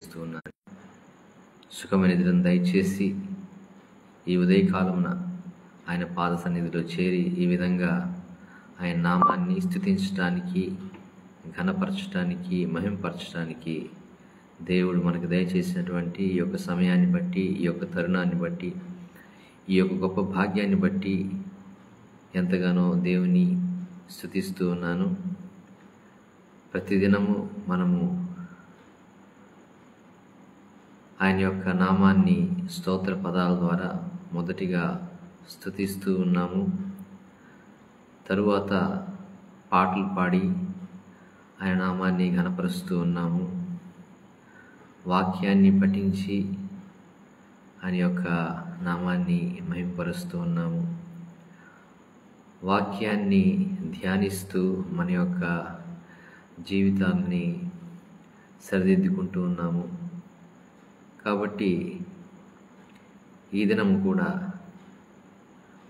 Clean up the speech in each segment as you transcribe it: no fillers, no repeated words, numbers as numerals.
ఇస్తూ ఉన్నాను. సుఖమైన నిద్రను దయచేసి ఈ ఉదయకాలమున ఆయన పాద సన్నిధిలో చేరి ఈ విధంగా ఆయన నామాన్ని స్తుతించడానికి, ఘనపరచడానికి, మహింపరచడానికి దేవుడు మనకు దయచేసినటువంటి ఈ యొక్క సమయాన్ని బట్టి, ఈ యొక్క తరుణాన్ని బట్టి, ఈ యొక్క గొప్ప భాగ్యాన్ని బట్టి ఎంతగానో దేవుని స్తుతిస్తూ ఉన్నాను. ప్రతిదినము మనము ఆయన యొక్క నామాన్ని స్తోత్ర పదాల ద్వారా మొదటిగా స్తుతిస్తూ ఉన్నాము. తరువాత పాటలు పాడి ఆయన నామాన్ని ఘనపరుస్తూ ఉన్నాము. వాక్యాన్ని పఠించి ఆయన యొక్క నామాన్ని మహింపరుస్తూ ఉన్నాము. వాక్యాన్ని ధ్యానిస్తూ మన యొక్క జీవితాన్ని సరిదిద్దుకుంటూ ఉన్నాము. కాబట్టి ఈ దినం కూడా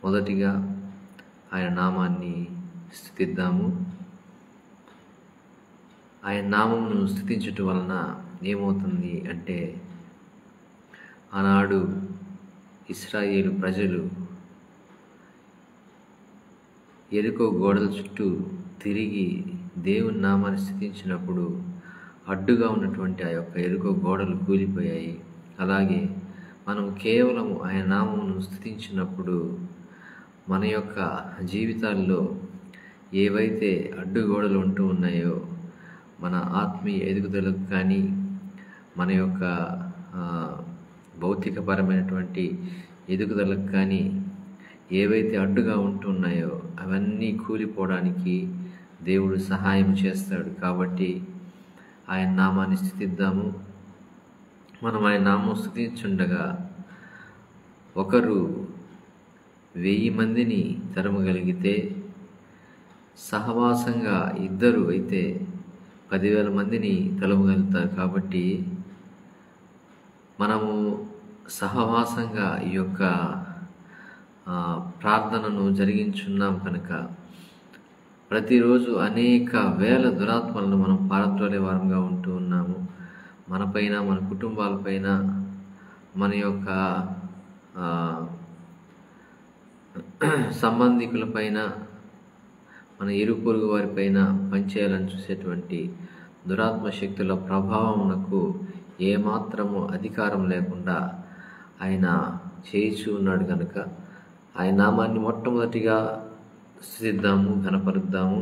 మొదటిగా ఆయన నామాన్ని స్తుతిద్దాము. ఆయన నామమును స్తుతించటం వలన ఏమవుతుంది అంటే, ఆనాడు ఇశ్రాయేలు ప్రజలు యెరికో గోడల చుట్టూ తిరిగి దేవుని నామాన్ని స్తుతించినప్పుడు అడ్డుగా ఉన్నటువంటి ఆ యొక్క యెరికో గోడలు కూలిపోయాయి. అలాగే మనం కేవలం ఆయన నామమును స్తుతించినప్పుడు మన యొక్క జీవితాల్లో ఏవైతే అడ్డుగోడలు ఉంటూ ఉన్నాయో, మన ఆత్మీయ ఎదుగుదలకు కానీ, మన యొక్క భౌతికపరమైనటువంటి ఎదుగుదలకు కానీ ఏవైతే అడ్డుగా ఉంటున్నాయో అవన్నీ కూలిపోవడానికి దేవుడు సహాయం చేస్తాడు. కాబట్టి ఆయన నామాన్ని స్తుతిద్దాము. మనం ఆయన నామం స్తుతించుండగా ఒకరు 1000 మందిని తరమగలిగితే, సహవాసంగా ఇద్దరు అయితే 10,000 మందిని తరమగలుగుతారు. కాబట్టి మనము సహవాసంగా ఈ యొక్క ప్రార్థనను జరిగించున్నాం కనుక ప్రతిరోజు అనేక వేల దురాత్మలను మనం పారద్రోలే వారంగా ఉంటూ ఉన్నాము. మనపైన, మన కుటుంబాలపైన, మన యొక్క సంబంధికులపైన, మన ఇరుగు పొరుగు వారిపైన పనిచేయాలని చూసేటువంటి దురాత్మ శక్తుల ప్రభావమునకు ఏమాత్రము అధికారం లేకుండా ఆయన చేయిచూ ఉన్నాడు కనుక ఆయన నామాన్ని మొట్టమొదటిగా స్తుతిద్దాము, ఘనపరుద్దాము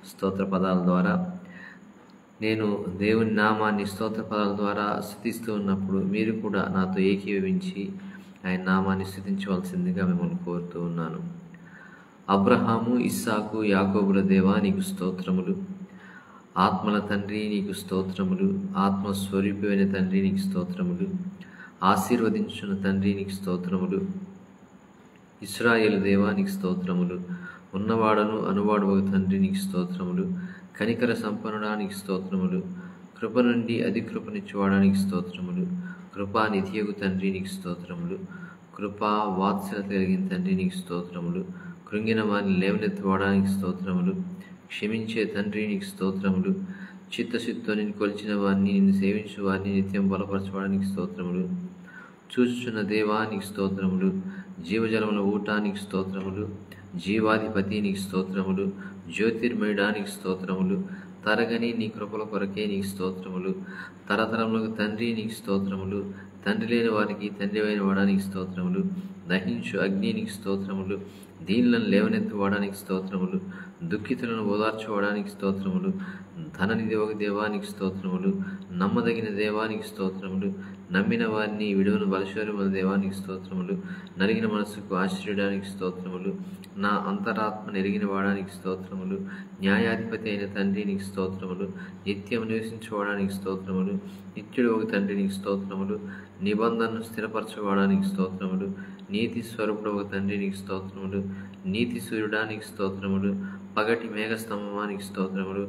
స్తోత్ర పదాల ద్వారా. నేను దేవుని నామాన్ని స్తోత్ర పదాల ద్వారా స్తుతిస్తూ ఉన్నప్పుడు మీరు కూడా నాతో ఏకీభవించి ఆయన నామాన్ని స్తుతించవలసిందిగా మిమ్మల్ని కోరుతూ ఉన్నాను. అబ్రహాము, ఇస్సాకు, యాకోబుల దేవా నీకు స్తోత్రములు. ఆత్మల తండ్రి నీకు స్తోత్రములు. ఆత్మస్వరూపమైన తండ్రి నీకు స్తోత్రములు. ఆశీర్వదించున్న తండ్రి నీకు స్తోత్రములు. ఇశ్రాయేలు దేవా నీకు స్తోత్రములు. ఉన్నవాడను అనువాడు ఒక తండ్రి నీకు స్తోత్రములు. కనికర సంపన్నుడా నీకు స్తోత్రములు. కృప నుండి అతి కృపనిచ్చువాడానికి స్తోత్రములు. కృపా నిధియగు తండ్రి నీకు స్తోత్రములు. కృపా వాత్సల్యత కలిగిన తండ్రి నీకు స్తోత్రములు. కృంగిన వారిని లేవనెత్తువాడానికి స్తోత్రములు. క్షమించే తండ్రి నీకు స్తోత్రములు. చిత్తశుద్ధితో నిన్ను కొలిచిన వారిని, నిన్ను సేవించు వారిని నిత్యం బలపరచడానికి స్తోత్రములు. చూచుచున్న దేవా నీకు స్తోత్రములు. జీవజలముల ఊటానికి స్తోత్రములు. జీవాధిపతి నీకు స్తోత్రములు. జ్యోతిర్మయుడానికి స్తోత్రములు. తరగని నీ కృపల కొరకే నీకు స్తోత్రములు. తరతరములకు తండ్రి నీకు స్తోత్రములు. తండ్రి లేని వారికి తండ్రి అయిన వాడానికి స్తోత్రములు. దహించు అగ్ని నీకు స్తోత్రములు. దీనులను లేవనెత్తువాడానికి స్తోత్రములు. దుఃఖితులను ఓదార్చువాడానికి స్తోత్రములు. ధననిధి ఒక దేవానికి స్తోత్రములు. నమ్మదగిన దేవానికి స్తోత్రములు. నమ్మిన వారిని విడువను బలశూరముల దేవానికి స్తోత్రములు. నలిగిన మనసుకు ఆశ్రయడానికి స్తోత్రములు. నా అంతరాత్మను ఎరిగిన వాడానికి స్తోత్రములు. న్యాయాధిపతి అయిన తండ్రి నీకు స్తోత్రములు. నిత్యం నివసించువాడానికి స్తోత్రములు. నిత్యుడు ఒక తండ్రి నీకు స్తోత్రములు. నిబంధనను స్థిరపరచువాడానికి స్తోత్రములు. నీతి స్వరూపుడు ఒక తండ్రి నీకు స్తోత్రములు. నీతి సూర్యుడానికి స్తోత్రములు. పగటి మేఘస్తంభానికి స్తోత్రములు.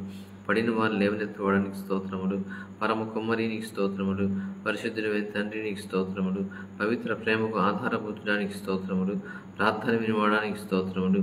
పడిన వారు లేవనెత్తువాడానికి స్తోత్రములు. పరమ కుమ్మరి నీకు స్తోత్రములు. పరిశుద్ధుడైన తండ్రి నీకు స్తోత్రములు. పవిత్ర ప్రేమకు ఆధారభూతుడానికి స్తోత్రములు. ప్రార్థన వినివాడానికి స్తోత్రములు.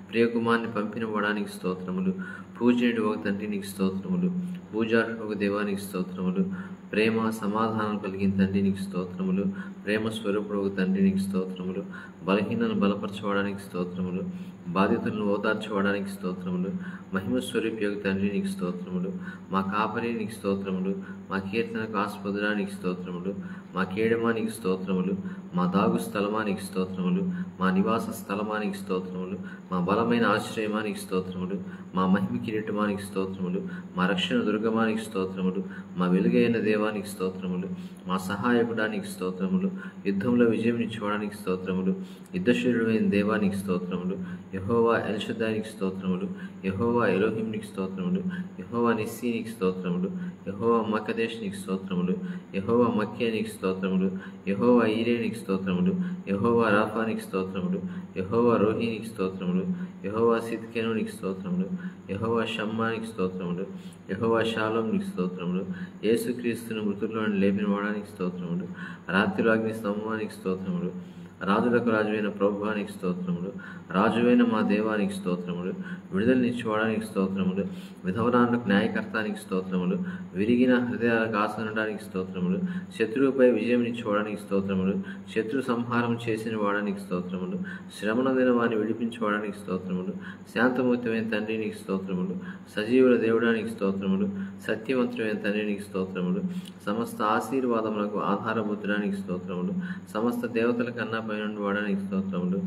ప్రియకుమార్ని పంపిన వాడానికి స్తోత్రములు. పూజనీయుడు ఒక తండ్రి నీకు స్తోత్రములు. పూజారుడు ఒక దేవానికి స్తోత్రములు. ప్రేమ సమాధానం కలిగిన తండ్రి నీకు స్తోత్రములు. ప్రేమ స్వరూపుడు తండ్రి నీకు స్తోత్రములు. బలహీనను బలపరచుకోవడానికి స్తోత్రములు. బాధితులను ఓదార్చుకోవడానికి స్తోత్రములు. మహిమ స్వరూపి తండ్రి నీకు స్తోత్రములు. మా కాపరి నీకు స్తోత్రములు. మా కీర్తనకు ఆస్పదుడా నీకు స్తోత్రములు. మా కేడమా నీకు స్తోత్రములు. మా దాగు స్థలమా నీకు స్తోత్రములు. మా నివాస స్థలమా నీకు స్తోత్రములు. మా బలమైన ఆశ్రయమా నీకు స్తోత్రములు. మా మహిమ కిరీటమా నీకు స్తోత్రములు. మా రక్షణ దుర్గమా నీకు స్తోత్రములు. మా వెలుగైన దేవానికి స్తోత్రములు. మా సహాయకుడా నీకు స్తోత్రములు. యుద్ధంలో విజయం ఇచ్చుకోవడానికి స్తోత్రములు. యుద్ధశూరుడైన దేవానికి స్తోత్రములు. యెహోవా ఎల్షదానికి స్తోత్రములు. యెహోవా ఎలోహింనికి స్తోత్రములు. యెహోవా నిస్సీ నీకు స్తోత్రములు. యెహోవా మకదేశ్ నీకు స్తోత్రములు. యెహోవా మక్కే నీకు స్తోత్రములు. యెహోవా ఈరే నీకు స్తోత్రములు. యెహోవా రాఫా నీకు స్తోత్రములు. యెహోవా రోహి నీకు స్తోత్రములు. యెహోవా సిద్కేను నీకు స్తోత్రములు. యెహోవా షమ్మా నీకు స్తోత్రములు. యెహోవా షాలోం నీకు స్తోత్రములు. యేసుక్రీస్తును మృతుల్లోని లేపిన వాడానికి స్తోత్రములు. రాత్రిలో అగ్ని స్తంభానికి స్తోత్రములు. రాజులకు రాజువైన ప్రభువానికి స్తోత్రములు. రాజువైన మా దేవానికి స్తోత్రములు. విడుదలనిచ్చుకోవడానికి స్తోత్రములు. విధవరాలకు న్యాయకర్తానికి స్తోత్రములు. విరిగిన హృదయాలకు ఆసనడానికి స్తోత్రములు. శత్రువుపై విజయం ఇచ్చుకోవడానికి స్తోత్రములు. శత్రు సంహారం చేసిన వాడానికి స్తోత్రములు. శ్రమణదిన వారిని విడిపించుకోవడానికి స్తోత్రములు. శాంతమూర్తమైన తండ్రి నీకు స్తోత్రములు. సజీవుల దేవుడానికి స్తోత్రములు. సత్యవంతుడైన తండ్రి నీకు స్తోత్రములు. సమస్త ఆశీర్వాదములకు ఆధారభూతుడానికి స్తోత్రములు. సమస్త దేవతల కన్నా పైన వాడానికి స్తోత్రములు.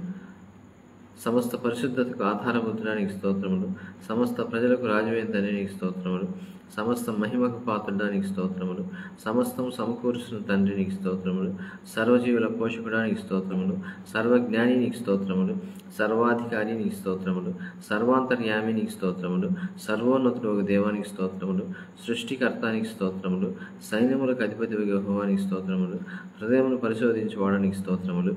సమస్త పరిశుద్ధతకు ఆధారభూతుడానికి స్తోత్రములు. సమస్త ప్రజలకు రాజువైన తండ్రి నీకు స్తోత్రములు. సమస్త మహిమకు పాత్రుడానికి స్తోత్రములు. సమస్తం సమకూర్చున్న తండ్రి నీకు స్తోత్రములు. సర్వజీవుల పోషకుడానికి స్తోత్రములు. సర్వజ్ఞాని నీకు స్తోత్రములు. సర్వాధికారి నీకు స్తోత్రములు. సర్వాంతర్యామి నీకు స్తోత్రములు. సర్వోన్నతుడు ఒక దేవానికి స్తోత్రములు. సృష్టికర్తానికి స్తోత్రములు. సైన్యములకు అధిపతి యెహోవానికి స్తోత్రములు. హృదయమును పరిశోధించువాడానికి స్తోత్రములు.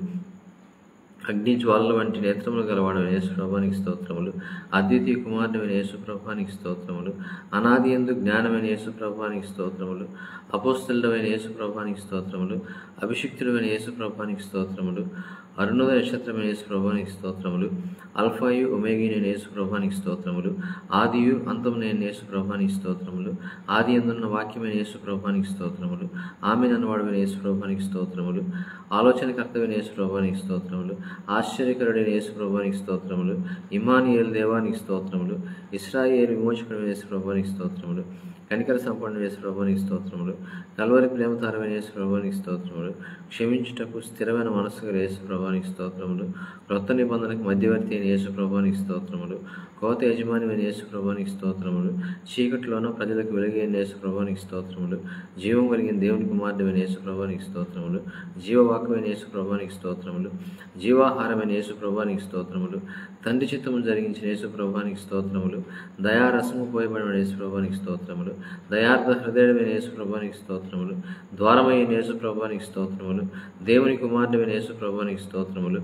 అగ్ని జ్వాలల వంటి నేత్రములు గలవాడు యేసు ప్రభానికి స్తోత్రములు. అద్వితీయ కుమారుడైన యేసు ప్రభానికి స్తోత్రములు. అనాది యందు జ్ఞానమైన యేసు ప్రభానికి స్తోత్రములు. అపోస్తలుడైన యేసు ప్రభానికి స్తోత్రములు. అభిషిక్తుడైన యేసు ప్రభానికి స్తోత్రములు. అరుణోదయ నక్షత్రమైన యేసు ప్రభానికి స్తోత్రములు. అల్ఫాయు ఒమేగినైన యేసు ప్రభానికి స్తోత్రములు. ఆదియు అంతమునైన యేసు ప్రభానికి స్తోత్రములు. ఆది యందున్న వాక్యమైన యేసు ప్రభానికి స్తోత్రములు. ఆమె నన్నవాడైన యేసు ప్రభానికి స్తోత్రములు. ఆలోచనకర్తమైన యేసు ప్రభానికి స్తోత్రములు. ఆశ్చర్యకరుడైన యేసు ప్రభానికి స్తోత్రములు. ఇమ్మానుయేలు దేవానికి స్తోత్రములు. ఇశ్రాయేలు విమోచకుడైన యేసు ప్రభానికి స్తోత్రములు. కనికర సంపన్నుడైన యేసు ప్రభువానికి స్తోత్రములు. కల్వరి ప్రేమతారమైన యేసు ప్రభువానికి స్తోత్రములు. క్షమించుటకు స్థిరమైన మనస్సు గల యేసు ప్రభువానికి స్తోత్రములు. క్రొత్త నిబంధనకు మధ్యవర్తి అయిన యేసు ప్రభువానికి స్తోత్రములు. కోత యజమానివైన యేసు ప్రభువానికి స్తోత్రములు. చీకటిలోనూ ప్రజలకు వెలుగైన యేసు ప్రభువానికి స్తోత్రములు. జీవం కలిగిన దేవుని కుమారుడైన యేసు ప్రభువానికి స్తోత్రములు. జీవవాక్యమైన యేసు ప్రభువానికి స్తోత్రములు. జీవాహారమైన యేసు ప్రభువానికి స్తోత్రములు. తండ్రి చిత్తము జరిగించిన యేసు ప్రభువానికి స్తోత్రములు. దయారసము పోయబడిన యేసు ప్రభువానికి స్తోత్రములు. దయార్థ హృదయుడైన యేసు ప్రభువానికి స్తోత్రములు. ద్వారమైన యేసు ప్రభువానికి స్తోత్రములు. దేవుని కుమారుడైన యేసు ప్రభువానికి స్తోత్రములు.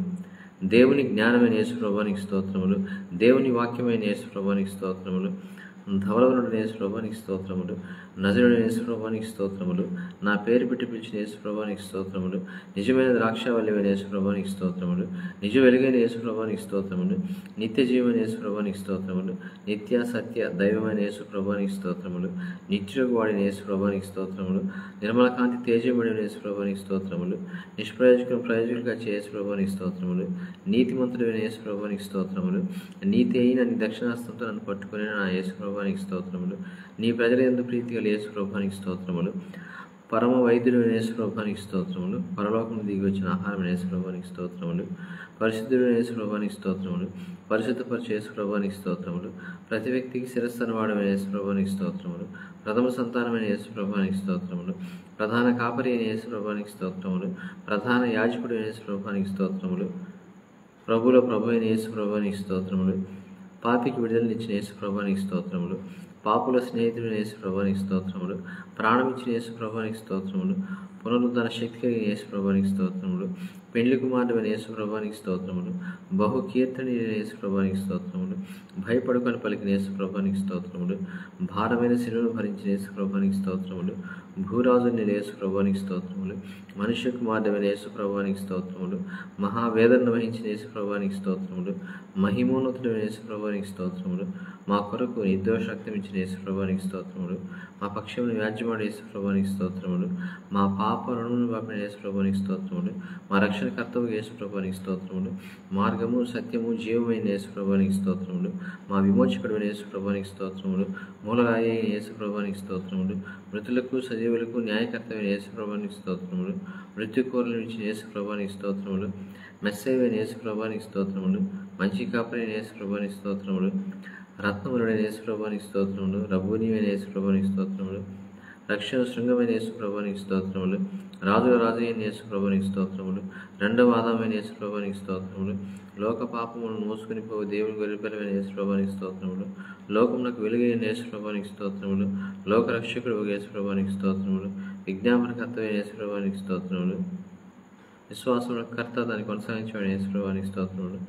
దేవుని జ్ఞానమైన యేసు ప్రభువానికి స్తోత్రములు. దేవుని వాక్యమైన యేసు ప్రభువానికి స్తోత్రములు. ధవలవనుడైన యేసు ప్రభువానికి స్తోత్రములు. నజరుడైన యేసు ప్రభువానికి స్తోత్రములు. నా పేరు పెట్టి పిలిచిన యేసు ప్రభువానికి స్తోత్రములు. నిజమైన ద్రాక్షావల్లివైన యేసు ప్రభువానికి స్తోత్రములు. నిజ వెలుగైన యేసు ప్రభువానికి స్తోత్రములు. నిత్య జీవమైన యేసు ప్రభువానికి స్తోత్రములు. నిత్య సత్య దైవమైన యేసు ప్రభువానికి స్తోత్రములు. నిత్యులకు వాడిన యేసు ప్రభువానికి స్తోత్రములు. నిర్మల కాంతి తేజమడిన యేసు ప్రభువానికి స్తోత్రములు. నిష్ప్రయోజకులను ప్రయోజకులుగా చే యేసు ప్రభువానికి స్తోత్రములు. నీతిమంతుడైన యేసు ప్రభువానికి స్తోత్రములు. నీతి అయిన నీ దక్షిణాస్తంతో నన్ను పట్టుకుని నా యేసు ప్రభువానికి స్తోత్రములు. నీ ప్రజల యందు ప్రీతిగా యేసు ప్రభువానికి స్తోత్రములు. పరమ వైద్యుడైన యేసు ప్రభువానికి స్తోత్రములు. పరలోకము దిగి వచ్చిన ఆహారమైన యేసు ప్రభువానికి స్తోత్రములు. పరిశుద్ధుడైన యేసు ప్రభువానికి స్తోత్రములు. పరిశుద్ధపరిచే యేసు ప్రభువానికి స్తోత్రములు. ప్రతి వ్యక్తికి శిరస్సును వాడమైన యేసు ప్రభువానికి స్తోత్రములు. ప్రథమ సంతానమైన యేసు ప్రభువానికి స్తోత్రములు. ప్రధాన కాపరి అయిన యేసు ప్రభువానికి స్తోత్రములు. ప్రధాన యాజకుడైన యేసు ప్రభువానికి స్తోత్రములు. ప్రభువుల ప్రభు అయిన యేసు ప్రభువానికి స్తోత్రములు. పాపికి విడుదలనిచ్చిన యేసు ప్రభువానికి స్తోత్రములు. పాపుల స్నేహితుడైన యేసు ప్రభువానికి స్తోత్రములు. ప్రాణమిచ్చిన యేసు ప్రభువానికి స్తోత్రములు. పునరుద్ధరణ శక్తి కలిగిన యేసు ప్రభువానికి స్తోత్రములు. పెండ్లి కుమారుడైన యేసు ప్రభువానికి స్తోత్రములు. బహు కీర్తనీయుడైన యేసు ప్రభువానికి స్తోత్రములు. భయపడుకొని పలికిన యేసు ప్రభువానికి స్తోత్రములు. భారమైన శిలువను భరించిన యేసు ప్రభువానికి స్తోత్రములు. భూరాజుని యేసు ప్రభువానికి స్తోత్రములు. మనుష్య కుమారుడైన యేసు ప్రభువానికి స్తోత్రములు. మహావేదనను వహించిన యేసు ప్రభువానికి స్తోత్రములు. మహిమోన్నతుడైన యేసు ప్రభువానికి స్తోత్రములు. మా కొరకు నిర్దోష రక్తం ఇచ్చిన యేసు ప్రభువానికి స్తోత్రములు. మా పక్షమును వ్యాజ్యమాడే యేసు ప్రభువానికి స్తోత్రములు. మా పాప రుణమును బాపిన యేసు ప్రభువానికి స్తోత్రములు. మా రక్షణకర్తవు యేసు ప్రభువానికి స్తోత్రములు. మార్గము సత్యము జీవమైన యేసు ప్రభువానికి స్తోత్రములు. మా విమోచకుడైన యేసు ప్రభువానికి స్తోత్రములు. మూలరాయి అయిన యేసు ప్రభువానికి స్తోత్రములు. మృతులకు సజీవులకు న్యాయకర్తమైన యేసు ప్రభువానికి స్తోత్రములు. మృత్యుకోరులను ఇచ్చిన యేసు ప్రభువానికి స్తోత్రములు. మెస్సైవైన యేసు ప్రభువానికి స్తోత్రములు. మంచి కాపరైన యేసు ప్రభువానికి స్తోత్రములు. రత్నములుడైన యేసు ప్రభువానికి స్తోత్రములు. రబ్బూనీయైన యేసు ప్రభువానికి స్తోత్రములు. రక్షణ శృంగమైన యేసు ప్రభువానికి స్తోత్రములు. రాజుల రాజు అయిన యేసు ప్రభువానికి స్తోత్రములు. రెండవ ఆదామైన యేసు ప్రభువానికి స్తోత్రములు. లోక పాపములను మోసుకుని పోవు దేవుని గొర్రెపిల్లమైన యేసు ప్రభువానికి స్తోత్రములు. లోకమునకు వెలుగైన యేసు ప్రభువానికి స్తోత్రములు. లోక రక్షకుడు యేసు ప్రభువానికి స్తోత్రములు. విజ్ఞాపనకర్తమైన యేసు ప్రభువానికి స్తోత్రములు. విశ్వాసముల కర్త దాన్ని కొనసాగించబడిన యేసు ప్రభువానికి స్తోత్రములు.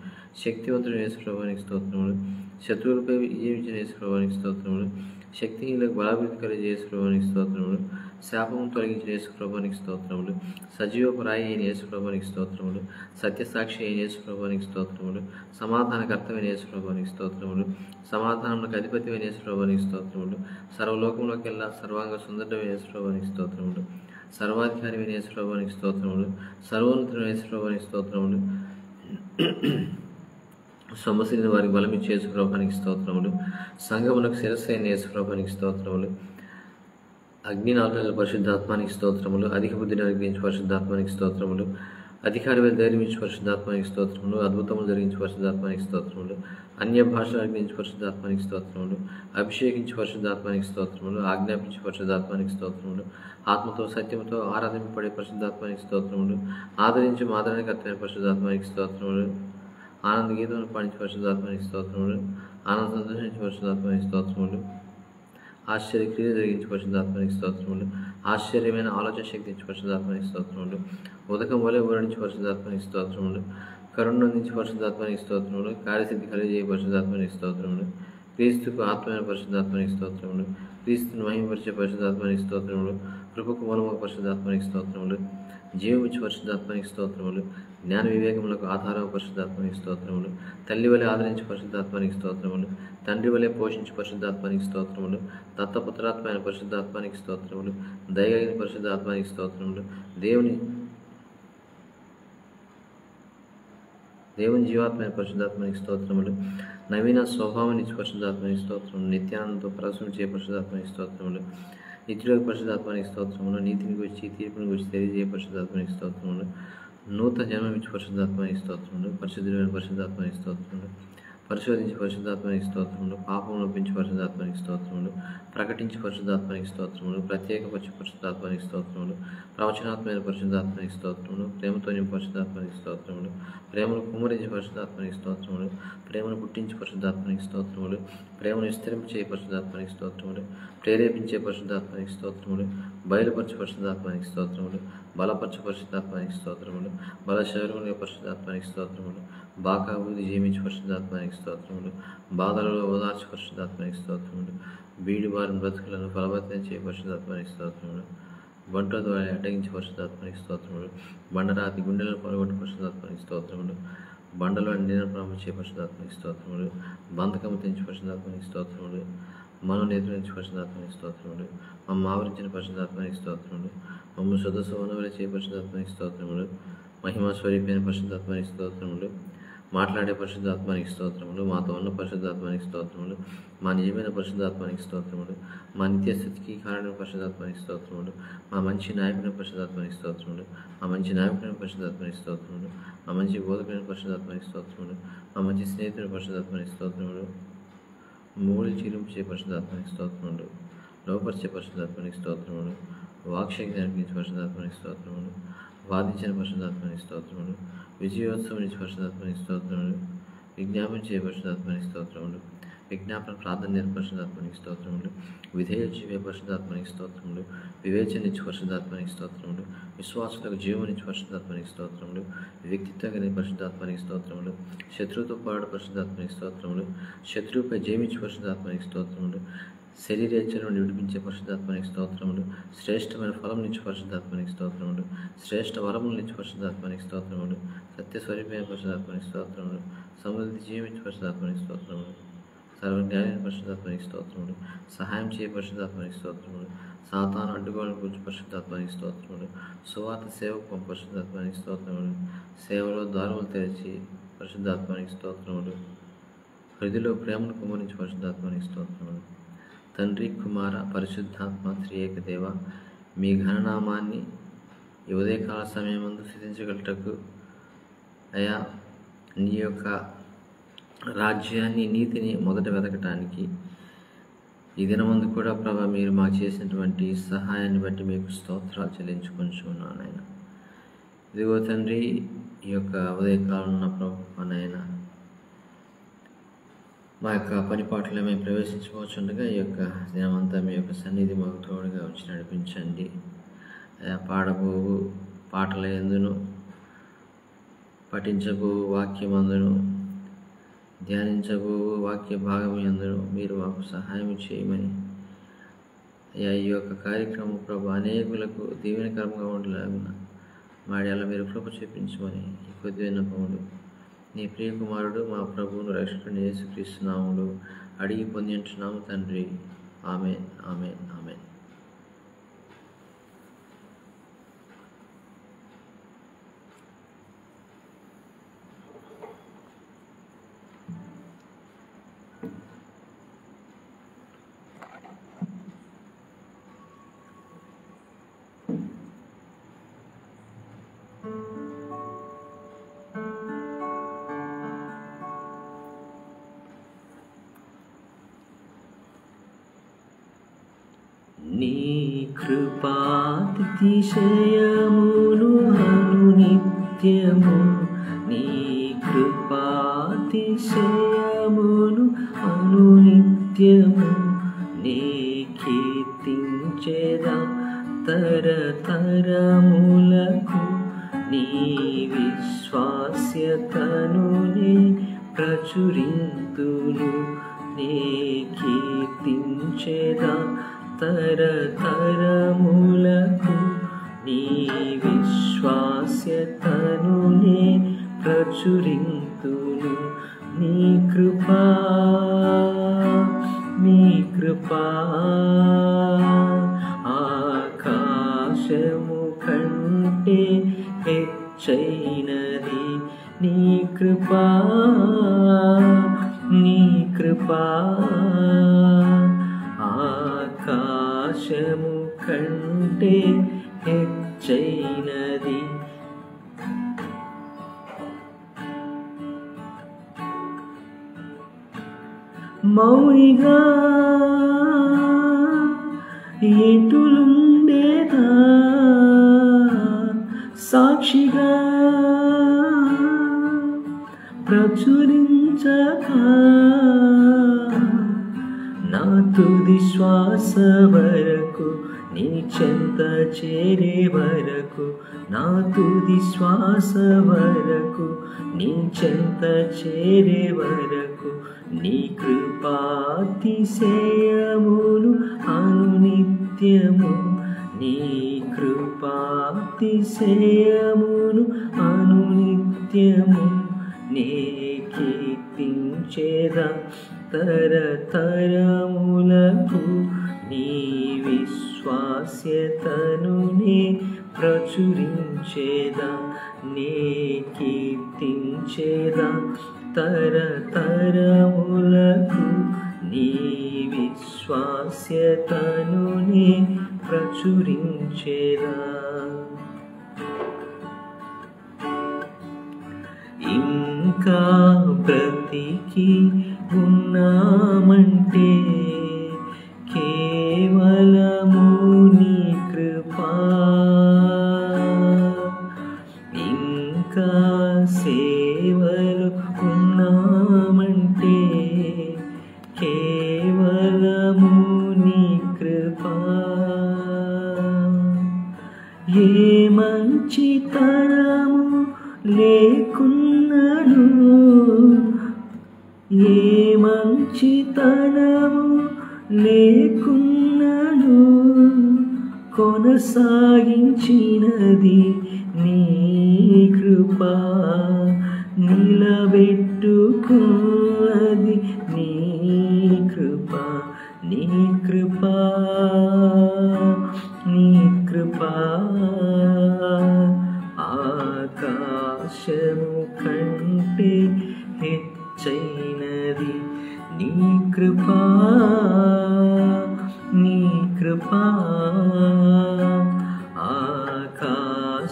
శక్తివంతుడైన యేసు ప్రభువానికి స్తోత్రములు. శత్రువులపై విజయించిన యేసు ప్రభువానికి స్తోత్రములు. శక్తిహీనులకు బలాభివృద్ధి కలిగే యేసు ప్రభువానికి స్తోత్రములు. శాపము తొలగించిన యేసు ప్రభువానికి స్తోత్రములు. సజీవపు రాయి అయిన యేసు ప్రభువానికి స్తోత్రములు. సత్యసాక్షి అయిన యేసు ప్రభువానికి స్తోత్రములు. సమాధానకర్తమైన యేసు ప్రభువానికి స్తోత్రములు. సమాధానములకు అధిపతిమైన యేసు ప్రభువానికి స్తోత్రములు. సర్వలోకంలోకెల్లా సర్వాంగ సుందరమైన యేసు ప్రభువానికి స్తోత్రములు. సర్వాధికారి అయిన యేసు ప్రభువానికి స్తోత్రములు. సర్వోన్నతుడైన యేసు ప్రభువానికి స్తోత్రములు. సొమ్మసిలిన వారికి బలమిచ్చే యేసు ప్రభువానికి స్తోత్రములు. సంఘమునకు శిరస్సు అయిన యేసు ప్రభువానికి స్తోత్రములు. అగ్నినాథుల పరిశుద్ధాత్మానికి స్తోత్రములు. అధిక బుద్ధిని అనుగ్రహించి పరిశుద్ధాత్మానికి స్తోత్రములు. అధికారి మీద ధైర్యమించి పరిశుద్ధాత్మానికి స్తోత్రములు. అద్భుతములు జరిగించి పరిశుద్ధాత్మానికి స్తోత్రములు. అన్య భాషలు అనుగ్రహించి పరిశుద్ధాత్మానికి స్తోత్రములు. అభిషేకించి పరిశుద్ధాత్మానికి స్తోత్రములు. ఆజ్ఞాపించి పరిశుద్ధాత్మానికి స్తోత్రములు. ఆత్మతో సత్యముతో ఆరాధింపబడే పరిశుద్ధాత్మానికి స్తోత్రములు. ఆదరించి ఆదరణకర్తమైన పరిశుద్ధాత్మానికి స్తోత్రములు. ఆనంద గీతమును పాడించి పరిశుద్ధాత్మానికి స్తోత్రములు. ఆనంద సంతోషించి పరిశుద్ధాత్మానికి స్తోత్రములు. ఆశ్చర్యక్రియ జరిగించి పరిశుద్ధాత్మానికి స్తోత్రములు. ఆశ్చర్యమైన ఆలోచన శక్తి ఇచ్చి పరిశుద్ధాత్మానికి స్తోత్రములు. ఉదకం వలె ఊరడించి పరిశుద్ధాత్మానికి స్తోత్రములు. కరుణ అందించి పరిశుద్ధాత్మానికి స్తోత్రములు. కార్యసిద్ధి కలిగే పరిశుద్ధాత్మానికి స్తోత్రములు. క్రీస్తుకు ఆత్మైన పరిశుద్ధాత్మానికి స్తోత్రములు. క్రీస్తును మహిమపరిచే పరిశుద్ధాత్మానికి స్తోత్రములు. కృపకు మూలముగా పరిశుద్ధాత్మానికి స్తోత్రములు. జీవమిచ్చి పరిశుద్ధాత్మానికి స్తోత్రములు. జ్ఞాన వివేకములకు ఆధారం పరిశుద్ధాత్మానికి స్తోత్రములు. తల్లి వలె ఆదరించి పరిశుద్ధాత్మానికి స్తోత్రములు. తండ్రి వలె పోషించి పరిశుద్ధాత్మానికి స్తోత్రములు. దత్తపుత్రాత్మైన పరిశుద్ధాత్మానికి స్తోత్రములు. దయగలిగిన పరిశుద్ధాత్మానికి స్తోత్రములు. దేవుని జీవాత్మైన పరిశుద్ధాత్మానికి స్తోత్రములు. నవీన స్వభావాన్ని ఇచ్చి పరిశుద్ధాత్మానికి స్తోత్రములు. నిత్యానందంతో ప్రసవించే పరిశుద్ధాత్మానికి స్తోత్రములు. నిత్యులకు పరిశుద్ధాత్మానికి స్తోత్రములు. నీతిని గురించి తీర్పుని గురించి తెలియజేయ పరిశుద్ధాత్మానికి స్తోత్రములు. నూతన జన్మమిచ్చి పరిశుద్ధాత్మానికి స్తోత్రములు. పరిశుద్ధులైన పరిశుద్ధాత్మానికి స్తోత్రములు. పరిశోధించి పరిశుద్ధాత్మానికి స్తోత్రములు. పాపమును ఒప్పించి పరిశుద్ధాత్మానికి స్తోత్రములు. ప్రకటించి పరిశుద్ధాత్మానికి స్తోత్రములు. ప్రత్యేకపరిచి పరిశుద్ధాత్మానికి స్తోత్రములు. ప్రవచనాత్మైన పరిశుద్ధాత్మానికి స్తోత్రములు. ప్రేమతో నింపి పరిశుద్ధాత్మానికి స్తోత్రములు. ప్రేమను కుమ్మరించి పరిశుద్ధాత్మానికి స్తోత్రములు. ప్రేమను పుట్టించి పరిశుద్ధాత్మానికి స్తోత్రములు. ప్రేమను విస్తరింపచే పరిశుద్ధాత్మానికి స్తోత్రములు. ప్రేరేపించే పరిశుద్ధాత్మానికి స్తోత్రములు. బయలుపరచు పరిశుద్ధాత్మానికి స్తోత్రములు. బలపరచు పరిశుద్ధాత్మానికి స్తోత్రములు. బలశరీరముల పరిశుద్ధాత్మానికి స్తోత్రములు. బాగా అభివృద్ధి జీవించి పరిశుద్ధాత్మానికి స్తోత్రములు. బాధలలో ఓదార్చి పరిశుద్ధాత్మానికి స్తోత్రములు. బీడి వారిని బ్రతుకులను ఫలవత్తం చేయ పరిశుద్ధాత్మానికి స్తోత్రములు. బంట్ల ద్వారా అడ్డగించి పరిశుద్ధాత్మానికి స్తోత్రములు. బండరాతి గుండెలను పొలగొట్టి పరిశుద్ధాత్మానికి స్తోత్రములు. బండలో నిన్న ప్రారంభించే పరిశుద్ధాత్మానికి స్తోత్రములు. బంధకము తెంచి పరిశుద్ధాత్మానికి స్తోత్రములు. మనోనేత్రించి పరిశుద్ధాత్మానికి స్తోత్రములు. మమ్మ ఆవరించిన పరిశుద్ధాత్మానికి స్తోత్రములు. మమ్మ సదస్సు వనవల చేయ పరిశుద్ధాత్మానికి స్తోత్రములు. మహిమా స్వరూపైన పరిశుద్ధాత్మానికి స్తోత్రములు. మాట్లాడే పరిశుద్ధాత్మానికి స్తోత్రములు. మాతో ఉన్న పరిశుద్ధాత్మానికి స్తోత్రములు. మా నిజమైన పరిశుద్ధాత్మానికి స్తోత్రములు. మా నిత్యస్థితికి కారణమైన పరిశుద్ధాత్మానికి స్తోత్రములు. మా మంచి నాయకుని పరిశుద్ధాత్మానికి స్తోత్రములు. మా మంచి నాయకుని పరిశుద్ధాత్మానికి స్తోత్రములు. మా మంచి బోధకుని పరిశుద్ధాత్మానికి స్తోత్రములు. మా మంచి స్నేహితుని పరిశుద్ధాత్మానికి స్తోత్రములు. మూడు చిరించే పరిశుద్ధాత్మానికి స్తోత్రములు. లోపరిచే పరిశుద్ధాత్మానికి స్తోత్రములు. వాక్శక్తి అనిపించే పరిశుద్ధాత్మానికి స్తోత్రములు. వాదించిన పరిశుద్ధాత్మానికి స్తోత్రములు. విజయోత్సవం నుంచి పరిశుద్ధాత్మానికి స్తోత్రములు. విజ్ఞాపించే పరిశుద్ధాత్మానికి స్తోత్రములు. విజ్ఞాపన ప్రార్థన నేర్ప పరిశుద్ధాత్మానికి స్తోత్రములు. విధేయ జీవే పరిశుద్ధాత్మానికి స్తోత్రములు. వివేచనిచ్చి పరిశుద్ధాత్మానికి స్తోత్రములు. విశ్వాసులకు జీవనిచ్చి పరిశుద్ధాత్మానికి స్తోత్రములు. వ్యక్తిత్వం కలిగిన పరిశుద్ధాత్మానికి స్తోత్రములు. శత్రువుతో పోరాడు పరిశుద్ధాత్మానికి స్తోత్రములు. శత్రువుపై జయమిచ్చి పరిశుద్ధాత్మానికి స్తోత్రములు. శరీరేచ్ఛలను విడిపించే పరిశుద్ధాత్మానికి స్తోత్రములు. శ్రేష్టమైన ఫలం నుంచి పరిశుద్ధాత్మానికి స్తోత్రములు. శ్రేష్ఠ వరముల నుంచి పరిశుద్ధాత్మానికి స్తోత్రములు. సత్య స్వరూపమైన పరిశుద్ధాత్మానికి స్తోత్రములు. సమృద్ధి జీవించి పరిశుద్ధాత్మానికి స్తోత్రములు. సర్వజ్ఞాని పరిశుద్ధాత్మనికి స్తోత్రములు. సహాయం చేయ పరిశుద్ధాత్మనికి స్తోత్రములు. సాతాను అడ్డుగోలను కూర్చు పరిశుద్ధాత్మనికి స్తోత్రములు. సువార్త సేవకు పరిశుద్ధాత్మనికి స్తోత్రములు. సేవలో ద్వారములు తెరిచి పరిశుద్ధాత్మనికి స్తోత్రములు. హృదయలో ప్రేమను కుమ్మరించి పరిశుద్ధాత్మనికి స్తోత్రములు. తండ్రి, కుమార, పరిశుద్ధాత్మ త్రియేక దేవ, మీ ఘననామాన్ని ఈ ఉదయకాల సమయమందు స్థితించగలటకు అయా నీ యొక్క రాజ్యాన్ని, నీతిని మొదట వెతకటానికి ఈ దినమందు కూడా ప్రభా మీరు మాకు చేసినటువంటి సహాయాన్ని బట్టి మీకు స్తోత్రాలు చెల్లించుకుంటున్నాను ఆయన. ఇదిగో తండ్రి, ఈ యొక్క ఉదయకాలం ఉన్న ప్రభు నాయన మా యొక్క పనిపాట్లో మేము ప్రవేశించవచ్చుండగా ఈ యొక్క దినమంతా మీ యొక్క సన్నిధి మాకు తోడుగా వచ్చి నడిపించండి. పాడబోవు పాటల యందును, పఠించబో వాక్యమందును, ధ్యానించబో వాక్య భాగం యందును మీరు మాకు సహాయం చేయమని అయ్యా ఈ యొక్క కార్యక్రమం ప్రభు అనేకులకు దీవెనకరంగా ఉండలేకున్నా మాడేలా మీరు కృప చూపించమని ఈ కొద్ది విన్నపములు నీ ప్రియకుమారుడు మా ప్రభువును రక్షకుని యేసుక్రీస్తు నామములో అడిగి పొందించున్నాము తండ్రి. ఆమేన్, ఆమేన్, ఆమేన్. నీ కృపాతిశయమును అనునిత్యము, నీ కృపాతిశయమును అనునిత్యము నే కీర్తించెదా తరతరములకు. నీ విశ్వాస్యతను నే ప్రచురింతును, నే కీర్తించెదా తరతరములకు. నీ విశ్వాస్యతను నే ప్రచురింతును. నీ కృపా ఆకాశము కంటే హెచ్చైనది. నీ కృపా ఆకాశము కంటే హెచ్చైనది. మౌనిగా ఎటులుండేదా, సాక్షిగా ప్రచురించక నా తుది శ్వాస వరకు, నీ చెంత చేరే వరకు, నా తుది శ్వాస వరకు, నీ చెంత చేరే వరకు, నీ కృపాతిశయమును అనునిత్యము, నీ కృపాతిశయమును అనునిత్యము నే కీర్తించెదా తరతరములకు. నీ విశ్వాస్యతను నే ప్రచురించెదా, నే కీర్తించెదా తరతరములకు. నీ విశ్వాస్యతను నే ప్రచురించెదా. ఇంకా బ్రతికి ఉన్నామంటే కేవలము నీ కృపా. ఇంకా సేవలు ఉన్నామంటే కేవలము నీ కృపా. ఏ మంచితనము లేకున్నను, ఏ మంచితనము లేకున్నను కొనసాగించినది నీ కృపా. నిలబెట్టుకున్నది నీ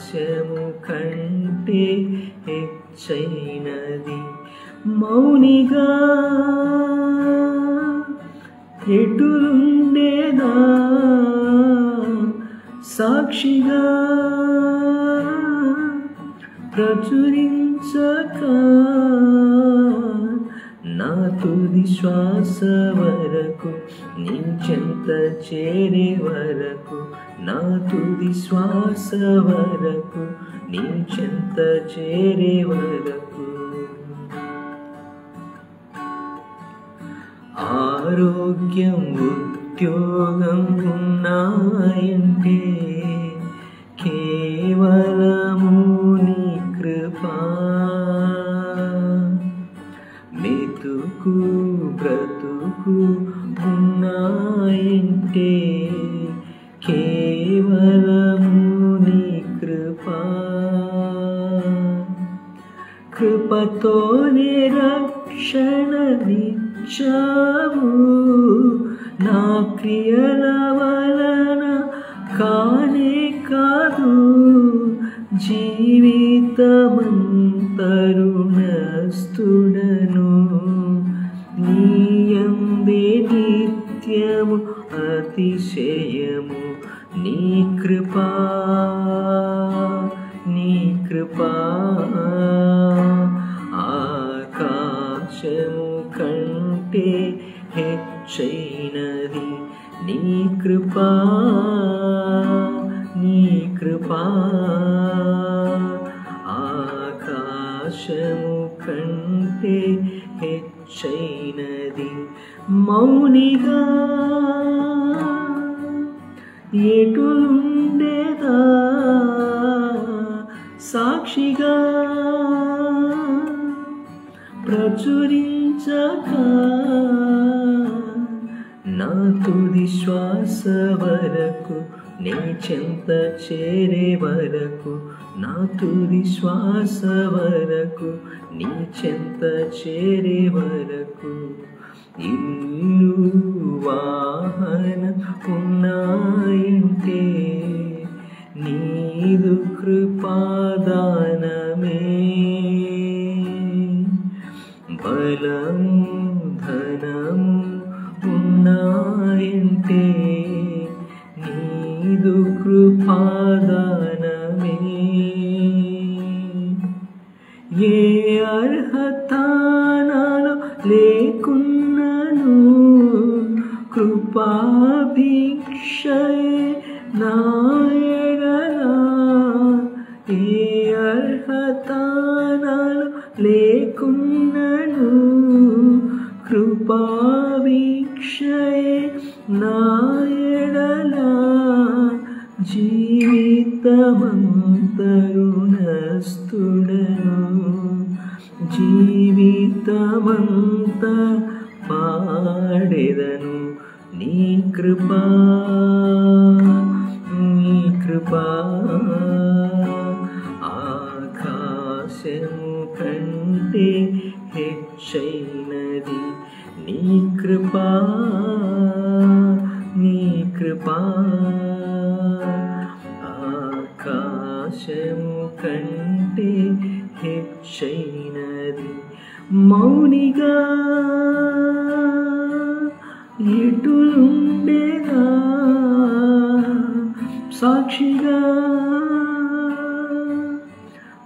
ఆకాశము కంటే హెచ్చైనది. మౌనిగా ఎటులుండేదా, సాక్షిగా ప్రచురించక, నా తుది శ్వాస వరకు నీ చెంత చేరే వరకు, నా తుది శ్వాస వరకు నీ చెంత చేరే వరకు. ఆరోగ్యం ఉద్యోగం ఉన్నాయంటే కేవలము నీ కృపా. మెతుకు బ్రతుకు ఉన్నాయంటే కేవలము నీ కృపా. కృపతోనే రక్షణనిచ్చావు, నా క్రియల వలన కానే కాదు. జీవితమంతరుణస్తుడను, నీయందే నిత్యము అతిశయము. నీ కృపా, నీ కృపా ఆకాశము కంటే హెచ్చైనది. నీ కృపా, నీ కృపా ఆకాశము కంటే హెచ్చైనది. మౌనిగా ఎటులుండేదా, సాక్షిగా ప్రచురించక, నా తుది శ్వాస వరకు నీ చెంత చేరే వరకు, నా తుది శ్వాస వరకు నీ చెంత చేరే వరకు. ఇల్లు వాహన ఉన్నాయంటే నీదు కృపాదానమే. బలము ధనము ఉన్నాయంటే నీదు కృపాదానమే. ఏ అర్హత నాలో లేకున్నను, కృపాభిక్షయే నా ఎడల. ఏ అర్హత నాలో లేకున్నను, కృపాభిక్షయే నా ఎడల. జీవితమంతరుణస్తుడను, జీవితమంత పాడెదను నీ కృపా, నీ కృపా ఆకాశము కంటే హెచ్చైనది. నీ కృపా, నీ కృపా ఆకాశము కంటే హెచ్చైనది. మౌనిగా ఎటులుండేదా, సాక్షిగా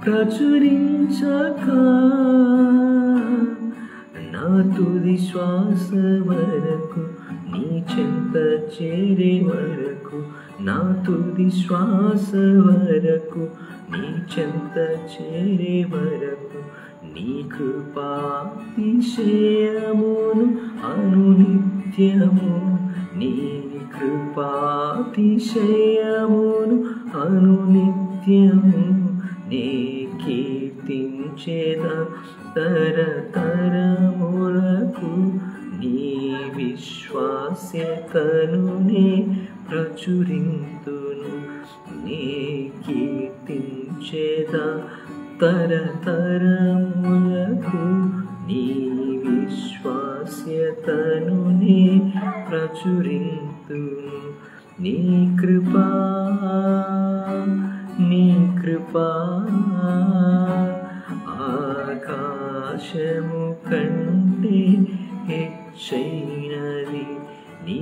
ప్రచురించక, నా తుది శ్వాస వరకు నీ చెంత చేరే వరకు, నా తుది శ్వాస వరకు నీ చెంత చేరే వరకు. నీ కృపాతిశయమును అనునిత్యము, నీ కృపాతిశయమును అనునిత్యము నే కీర్తించేదా తరతరములకు. నీ విశ్వాస్యతను నే ప్రచురింతును, నే కీర్తించేదా తరతరములకు. నీ విశ్వాస్యతను నే ప్రచురింతును. నీ కృపా, నీ కృపా కృపా ఆకాశము కంటే హెచ్చైనది. నీ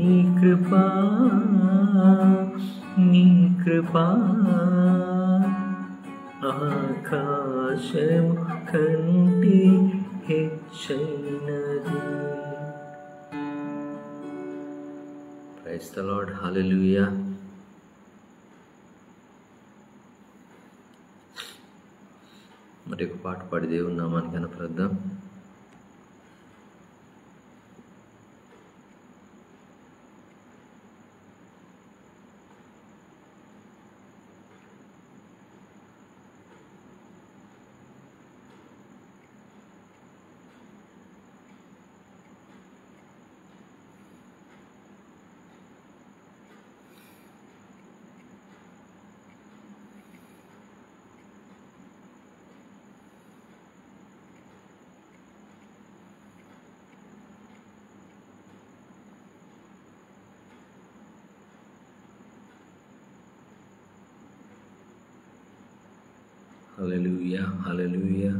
కృపా ఆకాశము కంటే హెచ్చైనది. Praise the Lord. హల్లెలూయా. మరి ఒక పాట పాడి దేవుని నామానికి కనపరుద్దాం. హల్లెలూయా, హల్లెలూయా.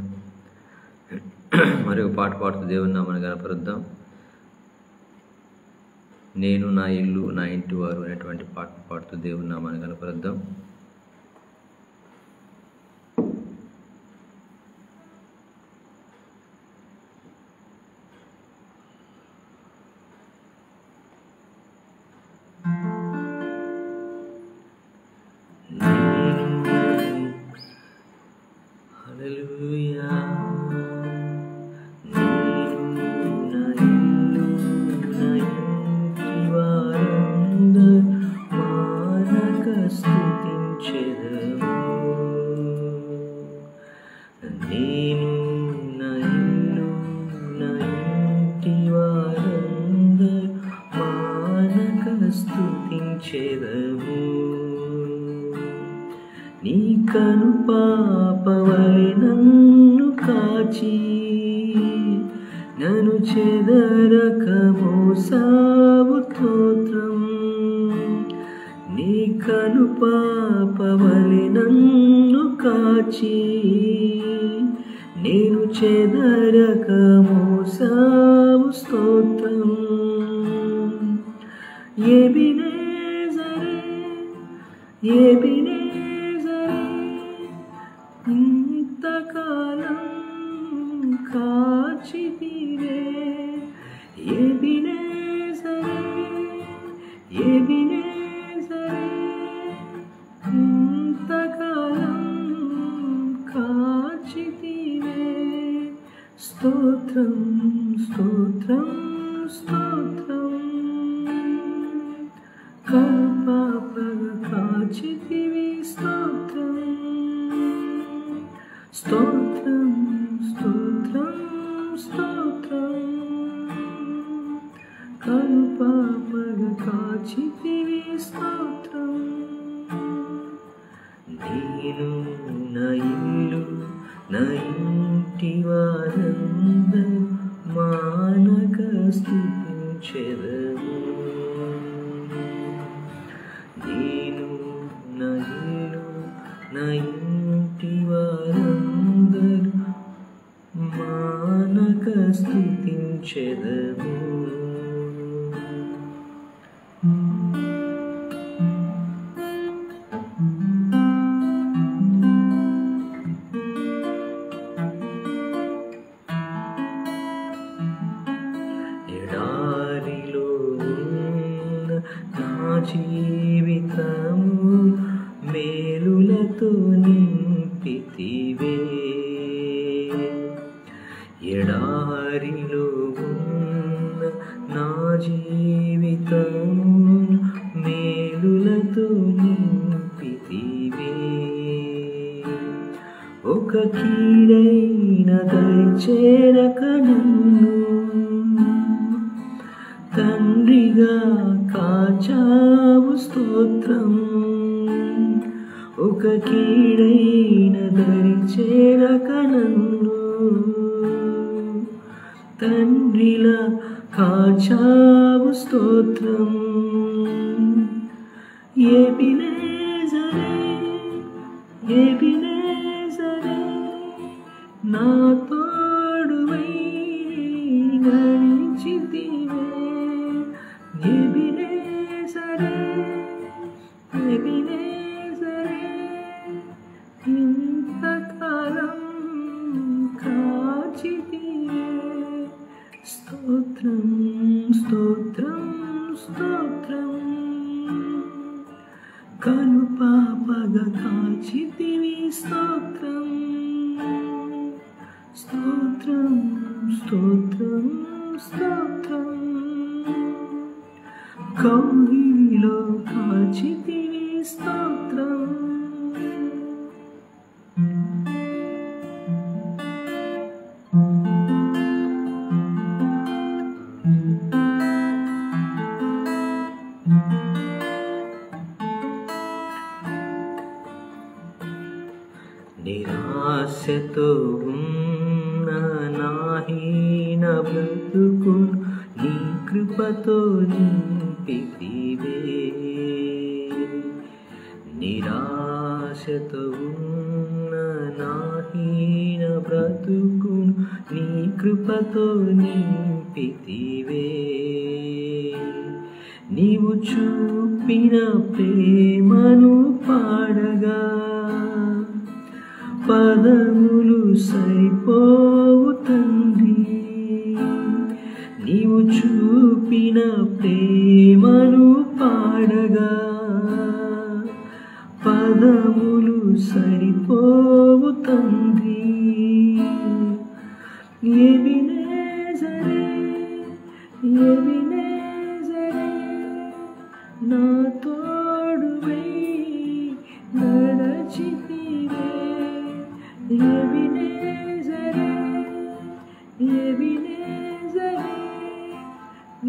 మరి ఒక పాట పాడుతూ దేవుని నామాన్ని కనపరుద్దాం. నేను, నా ఇల్లు, నా ఇంటి వారు అనేటువంటి పాట పాడుతూ దేవుని నామాన్ని కనపరుద్దాం. నీ కను పాపవలె నన్ను కాచి నన్ను చెదరక మోసావు స్తోత్రం. నీ కను పాపవలె నన్ను కాచి నేను చెదరక మోసావు స్తోత్రం. ఎబినేజరే ఇంతకాలం కాచితివే. ఎబినేజరే ఇంతకాలం కాచితివే. స్తోత్రం స్తోత్రం స్తోత్రం. కృపాపగా కాచితివి. స్తోత్రం స్తోత్రం స్తోత్రం స్తోత్రం. కృపాపగా కాచితివి. స్తోత్రం. నేను, నా ఇల్లు, నా ఇంటి వారందరూ మానక స్తుతించెదరు. నేను, నా ఇల్లు, నా ఇంటి వారందరూ మానక స్తుతించెదరు. ఎడారిలో ఉన్న నా జీవితము మేలులతో నింపితివే. ఎడారిలో ఉన్న నా జీవితము మేలులతో నింపితివే. ఒక కీడైన దయచేరక నన్ను తండ్రిగా కాచావు. స్తోత్రం. ఒక కీడైన దరిచేరక నన్ను తండ్రిలా కాచావు. స్తోత్రం. ఎబినేజరే ఎబినేజరే నా తోడువై నడిచితివే ఎబినేజరే ఎబినేజరే ఇంతకాలం కాచితివే స్తోత్రం స్తోత్రం స్తోత్రం కనుపాపగా కాచితివి స్తోత్రం స్తోత్రం స్తోత్రం స్తోత్రం కౌగిలిలో కాచితివి స్తోత్రం నిరాశతో ఉన్న నా హీన బ్రతుకును నీ కృపతో నింపితివే నిరాశతో ఉన్న నా హీన బ్రతుకును నీ కృపతో నింపితివే నీవు చూపిన ప్రేమను పాడగా పదములు సరిపోవు తండ్రి నీవు చూపిన ప్రేమను పాడగా పదములు సరిపోవు తండ్రి ఎబినేజరే ఎబినేజరే నా తోడువై నడచితివే ఎబినేజరే ఎబినేజరే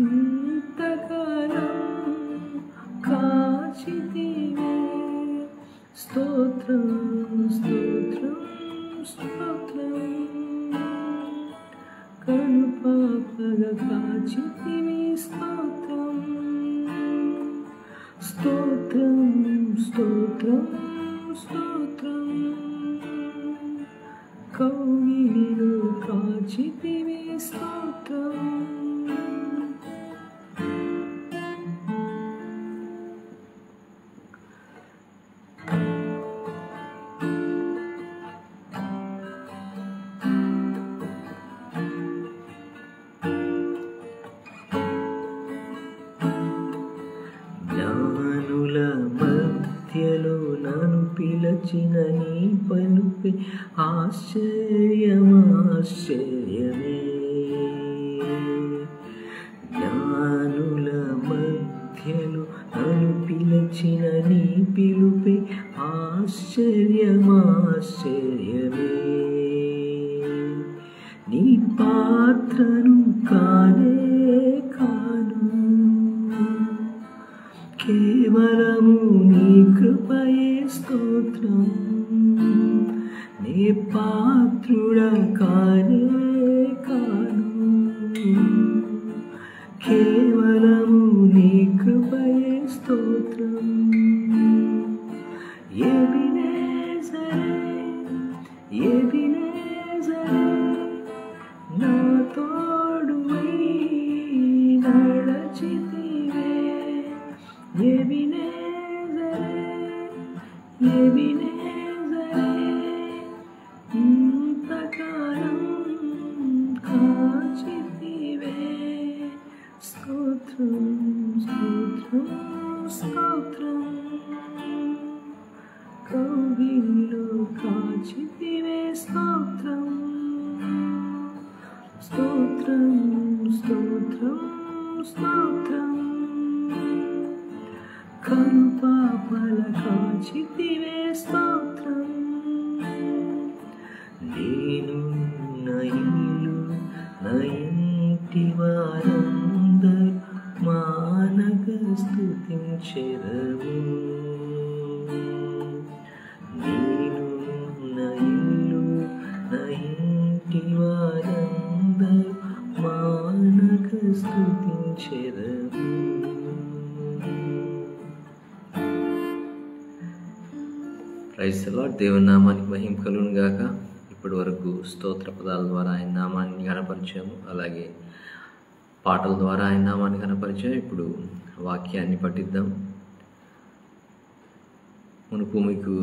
ఇంతకాలం కాచితివే స్తోత్రం స్తోత్రం స్తోత్రం కనుపాపగా కాచితివి స్తోత్రం స్తోత్రం స్తోత్రం స్తోత్రం కౌగిలిలో కాచితివి స్తోత్రం జ్ఞానుల మధ్యలో నన్ను పిలచిన నీ పలుపే ఆశ్చర్యమాశ్చర్యమే జ్ఞానుల మధ్యలో నన్ను పిలచిన నీ పిలుపే ఆశ్చర్యమాశ్చర్యమే నీ పాత్రను కానే కాను కేవలము నీ కృపయే స్తోత్రం నీ పాత్రుడ కానే కాను కేవలము నీ కృపయే స్తోత్రం ఎబినేజరే ఎబినేజరే నా తోడువై నడచితివే ఎబినేజరే ఎబినేజరే ఇంతకాలం కాచితివే స్తోత్రం స్తోత్రం స్తోత్రం కౌగిలిలో కాచితివే స్తోత్రం స్తోత్రం స్తోత్రం స్తోత్రం కనుపాపల కాచితివే స్తోత్రం నేను నా ఇల్లు నా ఇంటి వారందరూ మానక స్తుతించెదము నేను నా ఇల్లు నా ఇంటి వారందరూ మానక స్తుతించెదము ప్రైజ్ ది లార్డ్. దేవుని నామానికి మహిమ కలుగును గాక. ఇప్పటి వరకు స్తోత్ర పదాల ద్వారా ఆయన నామాన్ని కనపరిచాము, అలాగే పాటల ద్వారా ఆయన నామాన్ని కనపరిచాము. ఇప్పుడు వాక్యాన్ని పఠిద్దాం. మునుపు మీకు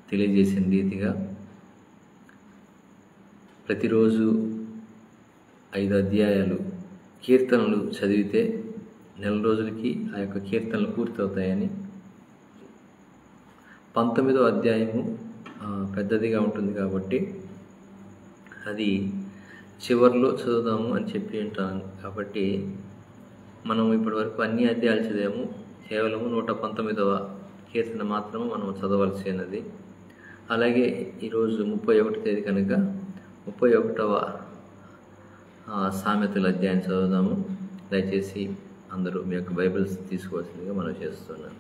తెలియజేసిన రీతిగా ప్రతిరోజు 5 అధ్యాయాలు కీర్తనలు చదివితే నెల రోజులకి ఆ యొక్క కీర్తనలు పూర్తవుతాయని, 19వ అధ్యాయము పెద్దదిగా ఉంటుంది కాబట్టి అది చివరిలో చదువుదాము అని చెప్పి ఉంటాను. కాబట్టి మనం ఇప్పటి వరకు అన్ని అధ్యాయాలు చదివాము, కేవలము 119వ కీర్తన మాత్రమే మనం చదవలసినది. అలాగే ఈరోజు 31వ తేదీ కనుక 31వ సామెతల అధ్యాయం చదువుదాము. దయచేసి అందరూ మీ యొక్క బైబిల్స్ తీసుకోవాల్సిందిగా మనం చేస్తున్నాం.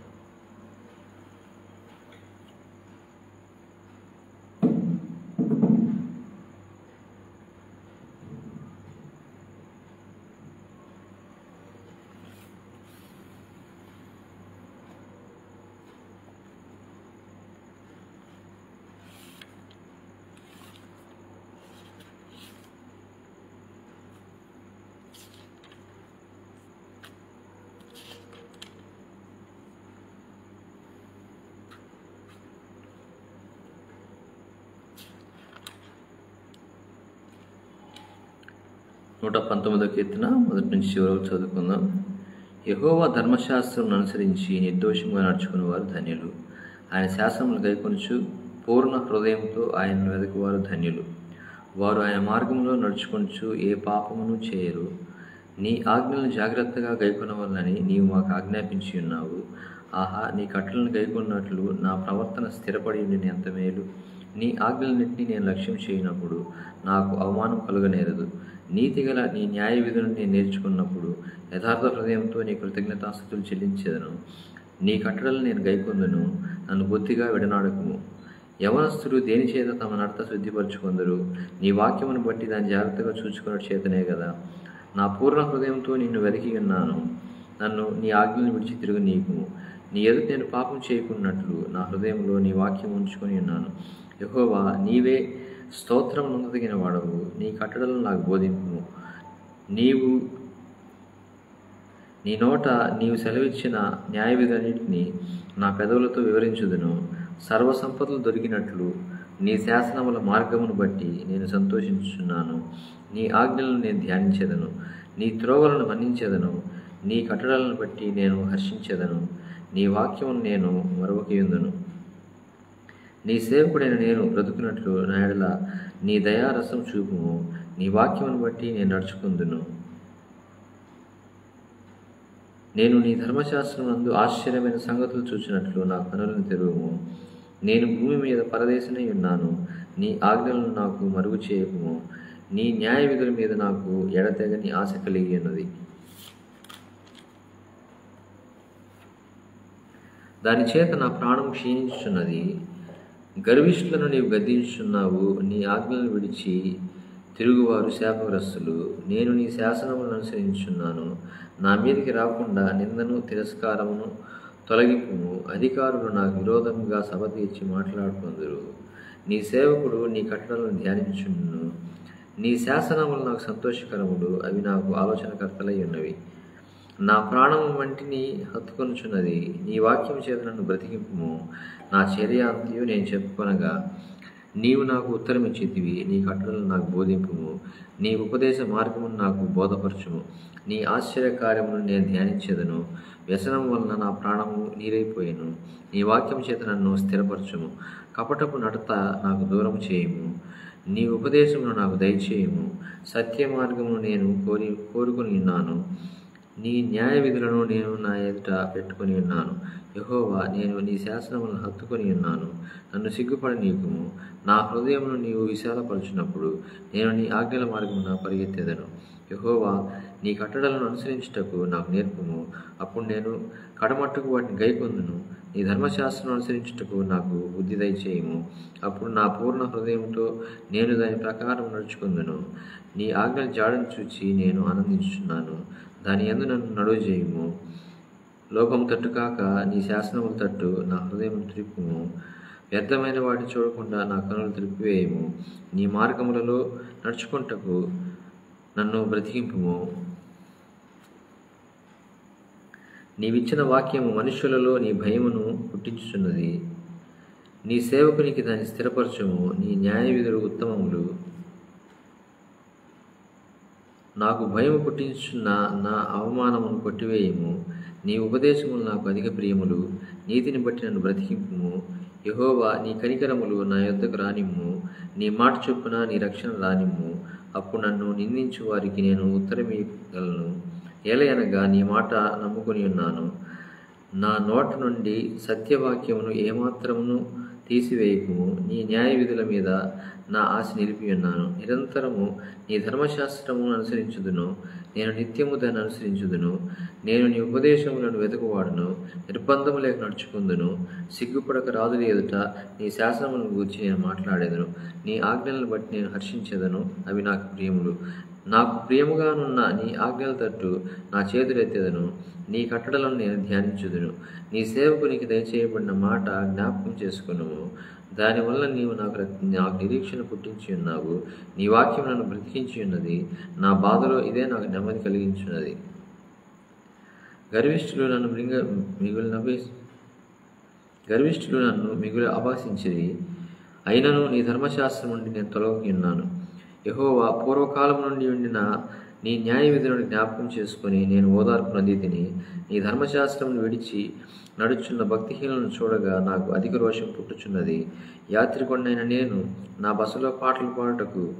నూట 19వ కీర్తన మొదటి నుంచి చివరి వరకు చదువుకుందాం. యెహోవా ధర్మశాస్త్రం అనుసరించి నిర్దోషంగా నడుచుకునే వారు ధన్యులు. ఆయన శాసనములు గైకొనుచు పూర్ణ హృదయంతో ఆయనను వెదకువారు ధన్యులు. వారు ఆయన మార్గంలో నడుచుకొనుచు ఏ పాపమును చేయరు. నీ ఆజ్ఞలను జాగ్రత్తగా గైకొనవలనని నీవు మాకు ఆజ్ఞాపించి ఉన్నావు. ఆహా, నీ కట్టలను గైకొన్నట్లు నా ప్రవర్తన స్థిరపడి ఉండిన ఎంత మేలు. నీ ఆజ్ఞలన్నింటినీ నేను లక్ష్యం చేయనప్పుడు నాకు అవమానం కలుగనేరదు. నీతిగల నీ న్యాయ విధులను నేను నేర్చుకున్నప్పుడు యథార్థ హృదయంతో నీ కృతజ్ఞతాస్తుతులు చెల్లించేదను. నీ కట్టడలను నేను గైకొందును, నన్ను బొత్తిగా విడనాడకుము. యవనస్తులు దేని చేత తమ నడత శుద్ధిపరచుకొందరు. నీ వాక్యమును బట్టి దాన్ని జాగ్రత్తగా చూచుకున్న చేతనే కదా. నా పూర్ణ హృదయంతో నిన్ను వెతికి ఉన్నాను. నన్ను నీ ఆజ్ఞలను విడిచి తిరుగు నీకుము. నీ ఎదుట నేను పాపం చేయకున్నట్లు నా హృదయంలో నీ వాక్యం ఉంచుకొని ఉన్నాను. యెహోవా, నీవే స్తోత్రం నొందదగిన వాడవు. నీ కట్టడలను నాకు బోధింపుము. నీ నోట నీవు సెలవిచ్చిన న్యాయ విధులన్నింటినీ నా పెదవులతో వివరించుదును. సర్వసంపదలు దొరికినట్లు నీ శాసనముల మార్గమును బట్టి నేను సంతోషించుచున్నాను. నీ ఆజ్ఞలను నేను ధ్యానించెదను. నీ త్రోవలను మన్నించెదను. నీ కట్టడలను బట్టి నేను హర్షించెదను. నీ వాక్యమును నేను మరొకయుందును. నీ సేవకుడైన నేను బ్రతుకున్నట్లు నా ఎడల నీ దయారసం చూపుము. నీ వాక్యమును బట్టి నేను నడుచుకుందును. నేను నీ ధర్మశాస్త్రం నందు ఆశ్చర్యమైన సంగతులు చూచినట్లు నా కనులను తెరువుము. నేను భూమి మీద పరదేశనై ఉన్నాను. నీ ఆజ్ఞలను నాకు మరుగు చేయకుము. నీ న్యాయ విధుల మీద నాకు ఎడతెగని ఆశ కలిగి ఉన్నది. దాని చేత నా ప్రాణం క్షీణించుచున్నది. గర్విష్ఠులను నీవు గద్దించుచున్నావు. నీ ఆజ్ఞలను విడిచి తిరుగువారు శాపగ్రస్తులు. నేను నీ శాసనములను అనుసరించున్నాను. నా మీదకి రాకుండా నిందను తిరస్కారమును తొలగింపుము. అధికారులు నాకు విరోధముగా సభ తీర్చి మాట్లాడుకుందరు. నీ సేవకుడు నీ కట్టడలను ధ్యానించును. నీ శాసనములు నాకు సంతోషకరములు. అవి నాకు ఆలోచనకర్తలై ఉన్నవి. నా ప్రాణము వంటిని హత్తుకొనుచున్నది. నీ వాక్యం చేత నన్ను బ్రతికింపుము. నా చర్య అంతయు నేను చెప్పుకొనగా నీవు నాకు ఉత్తరమిచ్చితివి. నీ కట్టడలను నాకు బోధింపుము. నీ ఉపదేశ మార్గమును నాకు బోధపరచుము. నీ ఆశ్చర్యకార్యములను నేను ధ్యానించెదను. వ్యసనం వలన నా ప్రాణము నీరైపోయెను. నీ వాక్యం చేత నన్ను స్థిరపరచుము. కపటపు నడత నాకు దూరం చేయుము. నీ ఉపదేశమును నాకు దయచేయుము. సత్య మార్గమును నేను కోరుకుని ఉన్నాను. నీ న్యాయ విధులను నేను నా ఎదుట పెట్టుకుని ఉన్నాను. యెహోవా, నేను నీ శాసనములను హత్తుకొని ఉన్నాను. నన్ను సిగ్గుపడనీకుము. నా హృదయమును నీవు విశాలపరచునప్పుడు నేను నీ ఆజ్ఞల మార్గమున పరిగెత్తెదను. యెహోవా, నీ కట్టడలను అనుసరించుటకు నాకు నేర్పుము. అప్పుడు నేను కడమట్టుకు వాటిని గైకొందును. నీ ధర్మశాస్త్రం అనుసరించుటకు నాకు బుద్ధి దయచేయము. అప్పుడు నా పూర్ణ హృదయంతో నేను దాని ప్రకారం నడుచుకుందును. నీ ఆజ్ఞల జాడను చూచి నేను ఆనందించుచున్నాను. దాని యందు నన్ను నడువజేయుము. లోకం తట్టు కాక నీ శాసనముల తట్టు నా హృదయం త్రిప్పుము. వ్యర్థమైన వాటిని చూడకుండా నా కనులు త్రిప్పివేయము. నీ మార్గములలో నడుచుకుంటకు నన్ను బ్రతికింపుము. నీవిచ్చిన వాక్యము మనుష్యులలో నీ భయమును పుట్టించుచున్నది. నీ సేవకునికి దాన్ని స్థిరపరచుము. నీ న్యాయ విధులు ఉత్తమములు. నాకు భయము పుట్టించుచున్న నా అవమానమును కొట్టివేయము. నీ ఉపదేశములు నాకు అధిక ప్రియములు. నీతిని బట్టి నన్ను బ్రతికింపుము. యెహోవా, నీ కనికరములు నా యొద్దకు రానిమ్ము. నీ మాట చొప్పున నీ రక్షణ రానిమ్ము. అప్పుడు నన్ను నిందించు వారికి నేను ఉత్తరమివ్వగలను. ఏలయనగా నీ మాట నమ్ముకొని ఉన్నాను. నా నోట నుండి సత్యవాక్యమును ఏమాత్రమును తీసివేయకుము. నీ న్యాయ విధుల మీద నా ఆశ నిలిపి ఉన్నాను. నిరంతరము నీ ధర్మశాస్త్రమును అనుసరించుదును. నేను నిత్యము దాన్ని అనుసరించుదును. నేను నీ ఉపదేశములను వెతుకువాడును. నిర్బంధము లేక నడుచుకుందును. సిగ్గుపడక రాజుల ఎదుట నీ శాసనములను గూర్చి నేను మాట్లాడేదను. నీ ఆజ్ఞలను బట్టి నేను హర్షించేదను. అవి నాకు ప్రియములు. నాకు ప్రియముగానున్న నీ ఆజ్ఞల తట్టు నా చేతులెత్తేదను. నీ కట్టడలను నేను ధ్యానించుదును. నీ సేవకునికి దయచేయబడిన మాట జ్ఞాపకం చేసుకునుము. దానివల్ల నీవు నాకు నిరీక్షణ పుట్టించి ఉన్నావు. నీ వాక్యం నన్ను బ్రతికించి ఉన్నది. నా బాధలో ఇదే నాకు నెమ్మది కలిగించున్నది. గర్విష్ఠులు నన్ను మిగులు అభాసించిరి. అయినను నీ ధర్మశాస్త్రం నుండి నేను తొలగి ఉన్నాను. యెహోవా, పూర్వకాలం నుండి ఉండిన నీ న్యాయ విధులను జ్ఞాపకం చేసుకుని నేను ఓదార్పు నొందితిని. నీ ధర్మశాస్త్రమును విడిచి నడుచున్న భక్తిహీనులను చూడగా నాకు అధిక రోషం పుట్టుచున్నది. యాత్రికొండైన నేను నా బసలో పాటలు పాడుటకు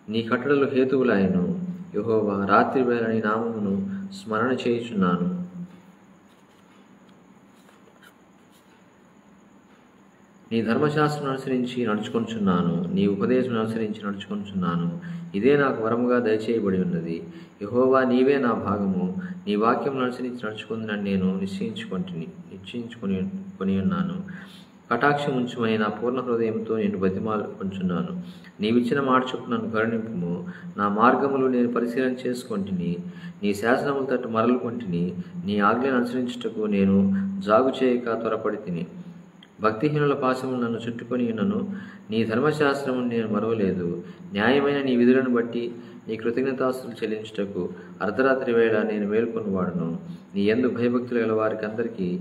నీ కట్టడలు హేతువులాయను. యెహోవా, రాత్రి వేళ నీ నామమును స్మరణ చేయుచున్నాను. నీ ధర్మశాస్త్రం అనుసరించి నడుచుకొంచున్నాను. నీ ఉపదేశం అనుసరించి నడుచుకొంచున్నాను. ఇదే నాకు వరముగా దయచేయబడి ఉన్నది. యెహోవా, నీవే నా భాగము. నీ వాక్యం అనుసరించి నడుచుకుందని నేను నిశ్చయించుకొని ఉన్నాను. కటాక్షం ఉంచుమని నా పూర్ణ హృదయంతో నేను బతిమాలుకొంచున్నాను. నీవిచ్చిన మాట చొప్పున నన్ను కరుణింపుము. నా మార్గములు నేను పరిశీలన చేసుకొంటిని. నీ శాసనముల తట్టు మరలుకొంటిని. నీ ఆజ్ఞను అనుసరించుటకు నేను జాగు చేయక త్వరపడి తిని. భక్తిహీనుల పాశములు నన్ను చుట్టుకొని ఉన్నను. నీ ధర్మశాస్త్రమును నేను మరవలేదు. న్యాయమైన నీ విధులను బట్టి నీ కృతజ్ఞతాస్తులు చెల్లించుటకు అర్ధరాత్రి వేళ నేను మేల్కొనివాడును. నీ యందు భయభక్తులు గల వారికి అందరికీ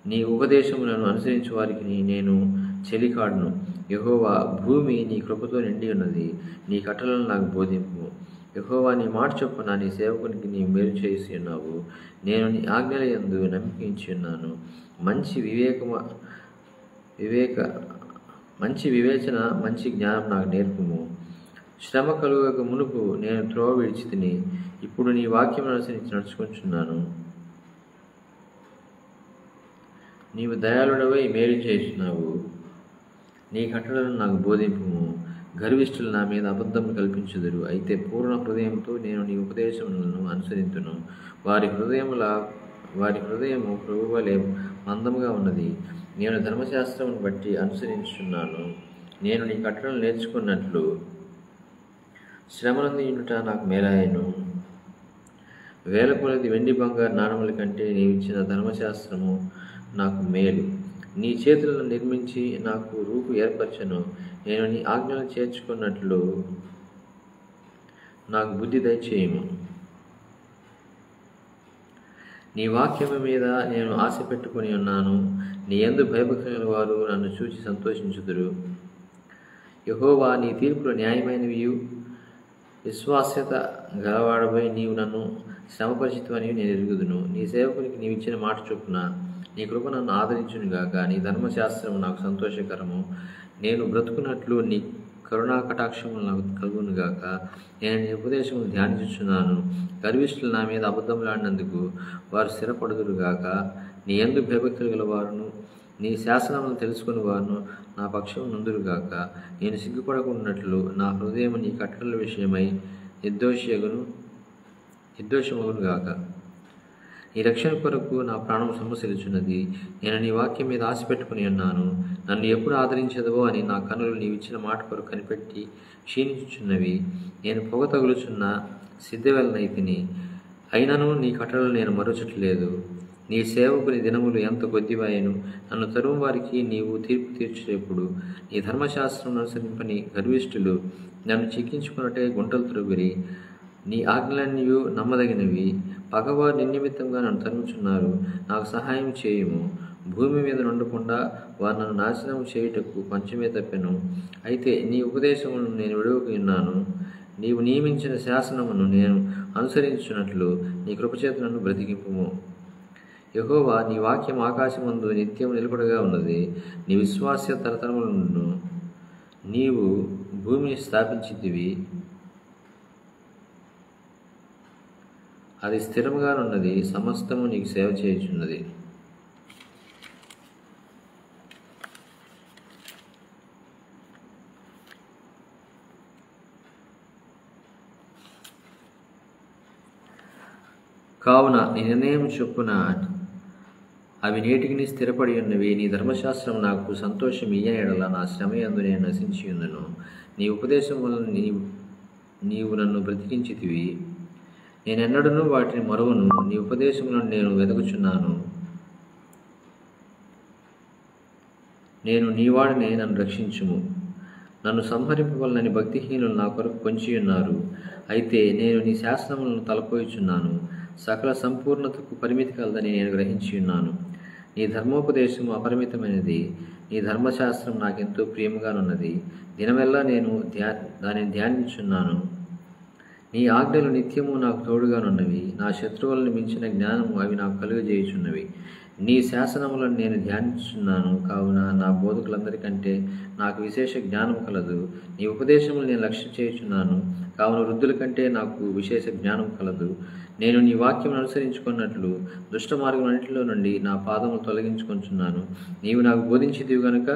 నీ ఉపదేశములను అనుసరించు వారికి నేను చెలికాడును. యెహోవా, భూమి నీ కృపతో నిండి ఉన్నది. నీ కట్టలను నాకు బోధింపు. యెహోవా, నీ మాట చొప్పున నీ సేవకునికి నీ మేలు చేసి ఉన్నావు. నేను నీ ఆజ్ఞల యందు నమ్మికించి ఉన్నాను. మంచి వివేచన, మంచి జ్ఞానం నాకు నేర్పుము. శ్రమ కలుగక మునుపు నేను త్రోవ విడిచి తిని, ఇప్పుడు నీ వాక్యం అనుసరించి నడుచుకుంటున్నాను. నీవు దయాళుడవై మేలు చేస్తున్నావు. నీ కట్టడలను నాకు బోధింపుము. గర్విష్ఠులు నా మీద అబద్ధం కల్పించుదురు. అయితే పూర్ణ హృదయంతో నేను నీ ఉపదేశములను అనుసరింతును. వారి హృదయము ప్రభువలే మందముగా ఉన్నది. నేను ధర్మశాస్త్రమును బట్టి అనుసరించున్నాను. నేను నీ కట్టడలను నేర్చుకున్నట్లు శ్రమనందియుట నాకు మేలాయను. వేల కొలది వెండి బంగారు నాణముల కంటే నీవిచ్చిన ధర్మశాస్త్రము నాకు మేలు. నీ చేతులను నిర్మించి నాకు రూపు ఏర్పరచను. నేను నీ ఆజ్ఞలు చేర్చుకున్నట్లు నాకు బుద్ధి దయచేయము. నీ వాక్యము మీద నేను ఆశ పెట్టుకుని ఉన్నాను. నీ యందు భయభక్తుల వారు నన్ను చూచి సంతోషించుదురు. యెహోవా, నీ తీర్పులు న్యాయమైనవియు విశ్వాస్యత గలవాడపై నీవు నన్ను శ్రమపరిచితమని నేను ఎరుగుదును. నీ సేవకునికి నీవిచ్చిన మాట చొప్పున నీ కృప నన్ను ఆదరించునుగాక. నీ ధర్మశాస్త్రము నాకు సంతోషకరము. నేను బ్రతుకున్నట్లు నీ కరుణా కటాక్షములు నాకు కలుగునుగాక. నేను నీ ఉపదేశమును ధ్యానించుచున్నాను. గర్విష్ఠులు నా మీద అబద్ధములాడినందుకు వారు స్థిరపడుదురుగాక. నీ యందు భయభక్తులు గల వారును నీ శాసనములను తెలుసుకుని వారును నా పక్షము నుందురుగాక. నేను సిగ్గుపడకున్నట్లు నా హృదయం నీ కట్టడల విషయమై నిర్దోషమగునుగాక. నీ రక్షణ కొరకు నా ప్రాణం సొమ్మసిల్చున్నది. నేను నీ వాక్యం మీద ఆశ పెట్టుకుని ఉన్నాను. నన్ను ఎప్పుడు ఆదరించదవో అని నా కనులు నీవిచ్చిన మాట కొరకు కనిపెట్టి క్షీణించుచున్నవి. నేను పొగ తగులుచున్న సిద్ధవెలనైతిని. అయినను నీ కట్టడలు నేను మరుచట్లేదు. నీ సేవకుని దినములు ఎంత కొద్దివాయెను. నన్ను తరుము వారికి నీవు తీర్పు తీర్చేప్పుడు నీ ధర్మశాస్త్రం అనుసరింపని గర్విష్ఠులు నన్ను చిక్కించుకున్నట్టే గుంటలు త్రవ్విరి. నీ ఆజ్ఞలన్నీ నమ్మదగినవి. పగవారు నిన్నిమిత్తంగా నన్ను తరుముచున్నారు. నాకు సహాయం చేయుము. భూమి మీద నుండకుండా వారు నన్ను నాశనం చేయుటకు కొంచెమే తప్పెను. అయితే నీ ఉపదేశములను నేను విడువకు ఉన్నాను. నీవు నియమించిన శాసనమును నేను అనుసరించున్నట్లు నీ కృపచేత నన్ను బ్రతికింపుము. యెహోవా, నీ వాక్యం ఆకాశమందు నిత్యం నిలకడగా ఉన్నది. నీ విశ్వాస్య తరతరములను నీవు భూమిని స్థాపించితివి. అది స్థిరముగానున్నది. సమస్తము నీకు సేవ చేయుచున్నది. కావున నీ నిర్ణయం చొప్పున అవి నేటికి స్థిరపడి ఉన్నవి. నీ ధర్మశాస్త్రం నాకు సంతోషం ఇయ్యని ఎడల నా శ్రమయందు నేను నశించి ఉందును. నీ ఉపదేశం వలన నీవు నన్ను బ్రతికించితివి. నేనెన్నడూ వాటిని మరువను. నీ ఉపదేశములను నేను వెదకుచున్నాను. నేను నీవాడినే, నన్ను రక్షించుము. నన్ను సంహరింపవలనని భక్తిహీనులు నా కొరకు పొంచి ఉన్నారు. అయితే నేను నీ శాసనములను తలపోయిచున్నాను. సకల సంపూర్ణతకు పరిమితి కలదని నేను గ్రహించి ఉన్నాను. నీ ధర్మోపదేశము అపరిమితమైనది. నీ ధర్మశాస్త్రం నాకెంతో ప్రియముగానున్నది. దినమెల్లా నేను దానిని ధ్యానించున్నాను. నీ ఆజ్ఞలు నిత్యము నాకు తోడుగానున్నవి. నా శత్రువులను మించిన జ్ఞానము అవి నాకు కలుగజేయుచున్నవి. నీ శాసనములను నేను ధ్యానించున్నాను. కావున నా బోధకులందరికంటే నాకు విశేష జ్ఞానం కలదు. నీ ఉపదేశములు నేను లక్ష్యం చేయుచున్నాను. కావున వృద్ధుల కంటే నాకు విశేష జ్ఞానం కలదు. నేను నీ వాక్యం అనుసరించుకున్నట్లు దుష్ట మార్గములన్నిటిలో నుండి నా పాదములు తొలగించుకొంచున్నాను. నీవు నాకు బోధించితివి గనుక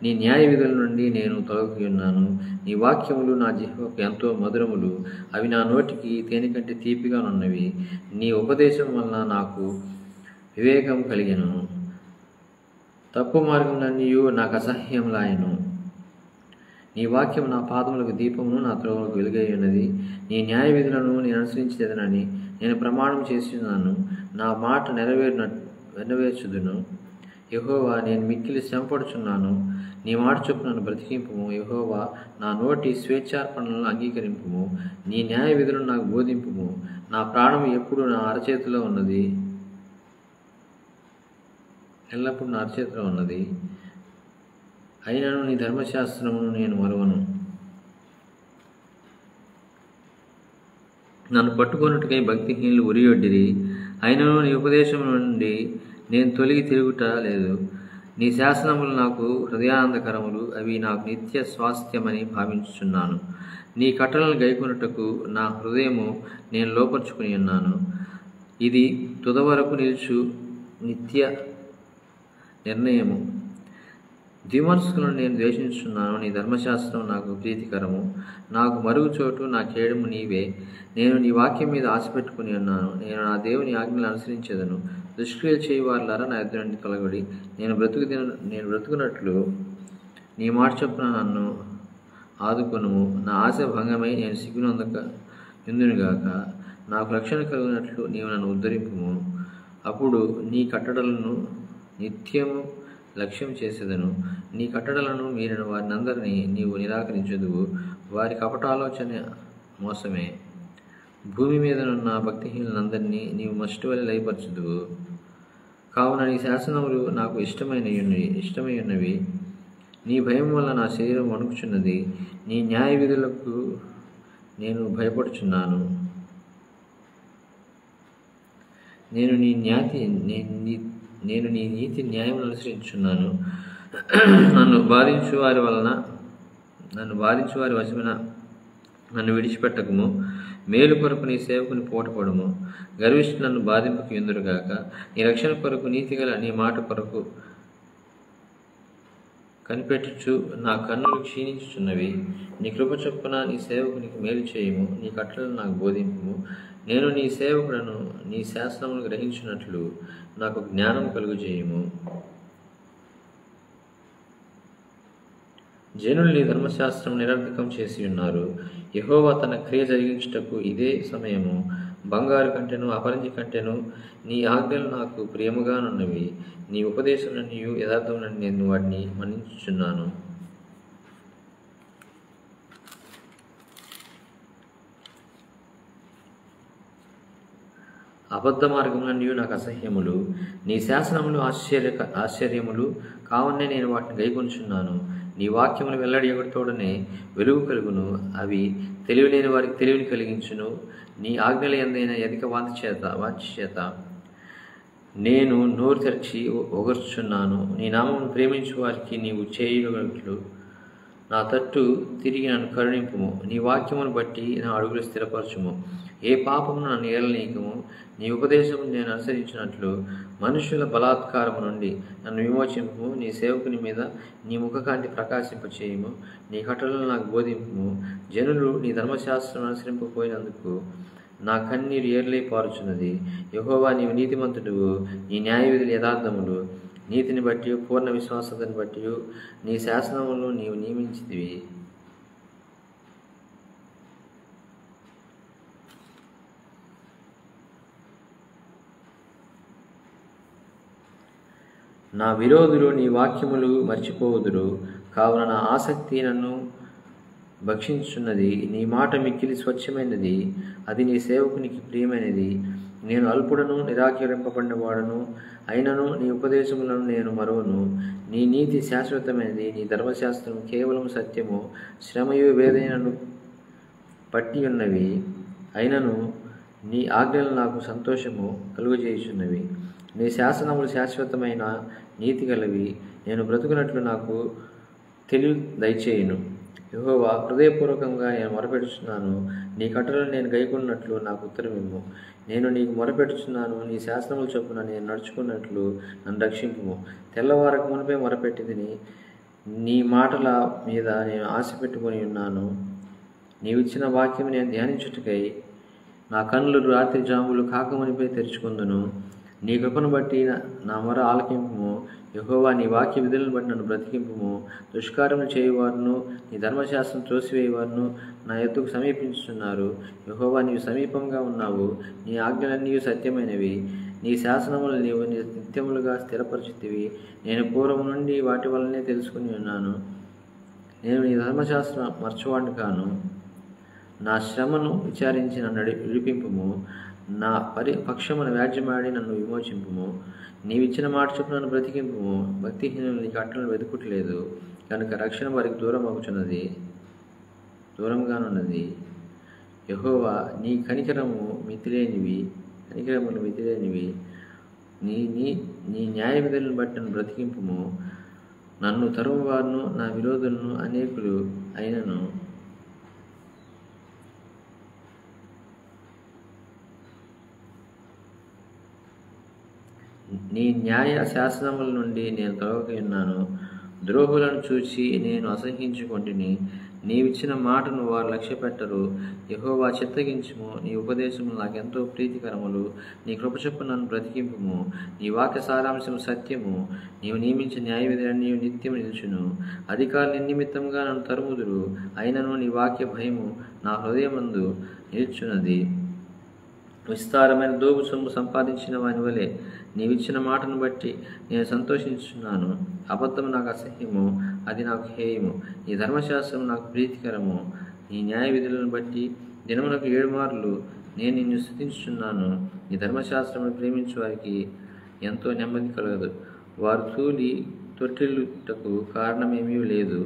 నీ న్యాయ విధుల నుండి నేను తొలగి ఉన్నాను. నీ వాక్యములు నా జిహ్వకు ఎంతో మధురములు. అవి నా నోటికి తేనె కంటే తీపిగానున్నవి. నీ ఉపదేశం వలన నాకు వివేకం కలిగెను. తప్పు మార్గములన్నీ నాకు అసహ్యములాయెను. నీ వాక్యం నా పాదములకు దీపమును, నా త్రోవలకు వెలుగై ఉన్నది. నీ న్యాయ విధులను నేను అనుసరించేదనని నేను ప్రమాణం చేస్తున్నాను. నా మాట నెరవేర్చుదును. యెహోవా, నేను మిక్కిలి శ్రమపడుచున్నాను. నీ మాట చొప్పున నన్ను బ్రతికింపుము. యెహోవా, నా నోటి స్వేచ్ఛార్పణలను అంగీకరింపుము. నీ న్యాయ విధులను నాకు బోధింపుము. నా ప్రాణము ఎప్పుడు నా అరచేతిలో ఉన్నది, ఎల్లప్పుడూ నా అరచేతిలో ఉన్నది. అయినను నీ ధర్మశాస్త్రమును నేను మరువను. నన్ను పట్టుకొనుటకై భక్తిహీనులు ఉరియొడ్డిరి. అయినను నీ ఉపదేశం నుండి నేను తొలగి తిరుగుట లేదు. నీ శాసనములు నాకు హృదయానందకరములు. అవి నాకు నిత్య స్వాస్థ్యమని భావించుచున్నాను. నీ కట్టలను గైకొనుటకు నా హృదయము నేను లోపరుచుకుని ఉన్నాను. ఇది తుదవరకు నిలుచు నిత్య నిర్ణయము. ద్విమనస్కులను నేను ద్వేషించున్నాను. నీ ధర్మశాస్త్రం నాకు ప్రీతికరము. నాకు మరుగుచోటు, నా కేడము నీవే. నేను నీ వాక్యం మీద ఆశ పెట్టుకుని ఉన్నాను. నేను నా దేవుని ఆజ్ఞలు అనుసరించేదను. దుష్క్రియలు చేయవారులారా నా ఎదురు నుండి తొలగడి. నేను బ్రతుకున్నట్లు నీ మాట చొప్పున నన్ను ఆదుకొనుము. నా ఆశ భంగమై నేను సిగ్గునందక ఎందునుగాక. నాకు రక్షణ కలిగినట్లు నీవు నన్ను ఉద్ధరింపుము. అప్పుడు నీ కట్టడలను నిత్యము లక్ష్యం చేసేదను. నీ కట్టడలను మీరిన వారినందరినీ నీవు నిరాకరించదువు. వారి కపటాలోచన మోసమే. భూమి మీదనున్న భక్తిహీనులందరినీ నీవు మస్టివలి లయపరచుదువు. కావున నీ శాసనములు నాకు ఇష్టమై ఉన్నవి. నీ భయం వల్ల నా శరీరం వణుకుచున్నది. నీ న్యాయ విధులకు నేను భయపడుచున్నాను. నేను నీ నీతి న్యాయం అనుసరించున్నాను. నన్ను బాధించు వారి వశమున నన్ను విడిచిపెట్టకము. మేలు కొరకు నీ సేవకుని పోటపడము. గర్విష్ఠులు నన్ను బాధింపుకు ఎందురుగాక. నీ రక్షణ కొరకు నీతిగల నీ మాట కొరకు కనిపెట్టుచు నా కన్నులు క్షీణించుచున్నవి. నీ కృప చొప్పున నీ సేవకునికి మేలు చేయుము. నీ కట్టలను నాకు బోధింపుము. నేను నీ సేవకులను నీ శాసనమును గ్రహించినట్లు నాకు జ్ఞానం కలుగు చేయుము. జనులు నీ ధర్మశాస్త్రం నిరర్థకం చేసి ఉన్నారు. యెహోవా తన క్రియ జరిగించుటకు ఇదే సమయము. బంగారు కంటెను అపరంజి కంటెను నీ ఆజ్ఞలు నాకు ప్రియముగానున్నవి. నీ ఉపదేశములన్నీ యథార్థములని నేను వాటిని మన్నించుచున్నాను. అబద్ధ మార్గములన్నీ నాకు అసహ్యములు. నీ శాసనములు ఆశ్చర్యములు కావునే నేను వాటిని గైకొనుచున్నాను. నీ వాక్యములు వెల్లడి ఎగుడుతోడనే వెలుగు కలుగును. అవి తెలివిలేని వారికి తెలివిని కలిగించును. నీ ఆజ్ఞల యందైన అధిక వాంఛ చేత నేను నోరు తెరిచి ఒగర్చుచున్నాను. నీ నామమును ప్రేమించు వారికి నీవు చేయగలట్లు. నా తట్టు తిరిగి నన్ను కరుణింపుము. నీ వాక్యమును బట్టి నా అడుగులు స్థిరపరచుము. ఏ పాపమును నన్ను ఏలనీయకము. నీ ఉపదేశము నేను అనుసరించినట్లు మనుషుల బలాత్కారము నుండి నన్ను విమోచింపుము. నీ సేవకుని మీద నీ ముఖకాంతి ప్రకాశింపచేయము. నీ కట్టలను నాకు బోధింపుము. జనులు నీ ధర్మశాస్త్రం అనుసరింపకపోయినందుకు నా కన్నీరు ఏర్లై పారుచున్నది. యెహోవా, నీవు నీతిమంతుడువు. నీ న్యాయవిధులు యథార్థములు. నీతిని బట్టి పూర్ణ విశ్వాసతని బట్టి నీ శాసనములను నీవు నియమించితివి. నా విరోధులు నీ వాక్యములు మర్చిపోవుదురు. కావున నా ఆసక్తి నన్ను భక్షించున్నది. నీ మాట మిక్కిలి స్వచ్ఛమైనది, అది నీ సేవకునికి ప్రియమైనది. నేను అల్పుడను నిరాకరింపబడిన వాడను అయినను నీ ఉపదేశములను నేను మరువను. నీ నీతి శాశ్వతమైనది, నీ ధర్మశాస్త్రం కేవలం సత్యము. శ్రమయు వేదనను పట్టి ఉన్నవి అయినను నీ ఆజ్ఞలు నాకు సంతోషము కలుగజేయుచున్నవి. నీ శాసనములు శాశ్వతమైన నీతి గలవి. నేను బ్రతుకున్నట్లు నాకు తెలివి దయచేయును. యెహోవా, హృదయపూర్వకంగా నేను మొరపెడుచున్నాను. నీ కట్టలను నేను గైకొన్నట్లు నాకు ఉత్తరమిమ్ము. నేను నీకు మొరపెడుచున్నాను. నీ శాసనముల చొప్పున నేను నడుచుకున్నట్లు నన్ను రక్షింపుము. తెల్లవారకు మునిపే మొరపెట్టిదిని. నీ మాటల మీద నేను ఆశ పెట్టుకొని ఉన్నాను. నీవిచ్చిన వాక్యం నేను ధ్యానించుటకై నా కన్నులు రాత్రి జాములు కాకమునిపై తెరుచుకుందును. నీ కృపను బట్టి నా మొర ఆలకింపుము. యెహోవా, నీ వాక్య విధులను బట్టి నన్ను బ్రతికింపుము. దుష్కార్యములు చేయువారును నీ ధర్మశాస్త్రం త్రోసివేయువారును నా ఎద్దుకు సమీపించుతున్నారు. యెహోవా, నీవు సమీపంగా ఉన్నావు. నీ ఆజ్ఞలన్నీ సత్యమైనవి. నీ శాసనములు నీవు నిత్యములుగా స్థిరపరచితివి. నేను పూర్వం నుండి వాటి వల్లనే తెలుసుకుని ఉన్నాను. నేను నీ ధర్మశాస్త్రం మర్చువాడిని కాను. నా శ్రమను విచారించి నన్ను విడిపింపుము. నా పక్షమును వ్యాజ్యమాడి నన్ను విమోచింపుము. నీవిచ్చిన మాట చొప్పున నన్ను బ్రతికింపుము. భక్తిహీనులు నీ కట్టలను వెతుకుట్లేదు కనుక రక్షణ వారికి దూరంగానున్నది. యెహోవా, నీ కనికరములు మితిలేనివి. నీ న్యాయ విధులను బట్టి నన్ను బ్రతికింపుము. నన్ను తరుమువారును నా విరోధులను అనేకులు అయినను నీ న్యాయ శాసనముల నుండి నేను తొలగక ఉన్నాను. ద్రోహులను చూచి నేను అసహ్యించుకొంటిని. నీవిచ్చిన మాటను వారు లక్ష్యపెట్టరు. యెహోవా, చిత్తగించుము. నీ ఉపదేశములు నాకెంతో ప్రీతికరములు. నీ కృప చొప్పున నన్ను బ్రతికింపుము. నీ వాక్య సారాంశం సత్యము. నీవు నియమించిన న్యాయ విధులన్నీ నిత్యము నిలుచును. అధికారులు నిమిత్తముగా నన్ను తరుముదురు అయినను నీ వాక్య భయము నా హృదయమందు నిలుచున్నది. విస్తారమైన దోపు సొమ్ము సంపాదించిన వాని వలె నీవిచ్చిన మాటను బట్టి నేను సంతోషించున్నాను. అబద్ధము నాకు అసహ్యము, అది నాకు హేయము. నీ ధర్మశాస్త్రం నాకు ప్రీతికరము. నీ న్యాయ విధులను బట్టి దినమునకు 7 మార్లు నేను నిన్ను స్తుతించుచున్నాను. నీ ధర్మశాస్త్రమును ప్రేమించు వారికి ఎంతో నెమ్మది కలగదు. వారు తొట్టిల్లుటకు కారణమేమీ లేదు.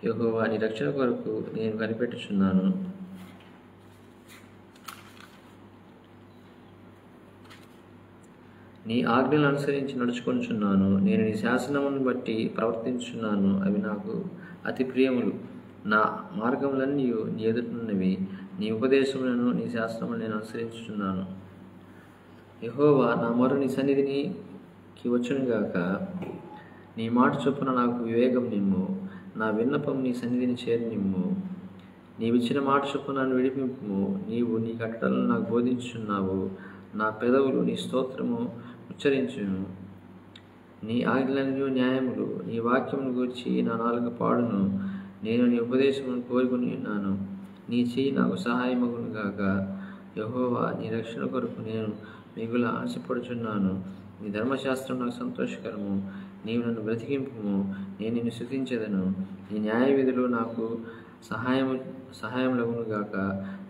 యెహోవా, నీ రక్షణ కొరకు నేను కనిపెట్టుచున్నాను. నీ ఆజ్ఞలు అనుసరించి నడుచుకొనుచున్నాను. నేను నీ శాసనమును బట్టి ప్రవర్తించుచున్నాను. అవి నాకు అతి ప్రియములు. నా మార్గములన్నీ నీ ఎదుటనున్నవి. నీ ఉపదేశములను నీ శాసనములను నేను అనుసరించుచున్నాను. యెహోవా, నా మొర నీ సన్నిధికి వచ్చునుగాక. నీ మాట చొప్పున నాకు వివేకం నిమ్ము. నా విన్నపం నీ సన్నిధిని చేరనిమ్ము. నీవిచ్చిన మాట చొప్పున నన్ను విడిపింపుము. నీవు నీ కట్టడలను నాకు బోధించుచున్నావు. నా పెదవులు నీ స్తోత్రము ఉచ్చరించును. నీ ఆజ్ఞలన్నీ న్యాయములు. నీ వాక్యమును గూర్చి నా నాలుక పాడును. నేను నీ ఉపదేశమును కోరుకుని ఉన్నాను. నీ చెయ్యి నాకు సహాయమగును గాక. యెహోవా, నీ రక్షణ కొరకు నేను మిగుల ఆశపడుచున్నాను. నీ ధర్మశాస్త్రం నాకు సంతోషకరము. నీవు నన్ను బ్రతికింపుము, నేను నిన్ను స్తుతించెదను. నీ న్యాయ విధులు నాకు సహాయములగును గాక.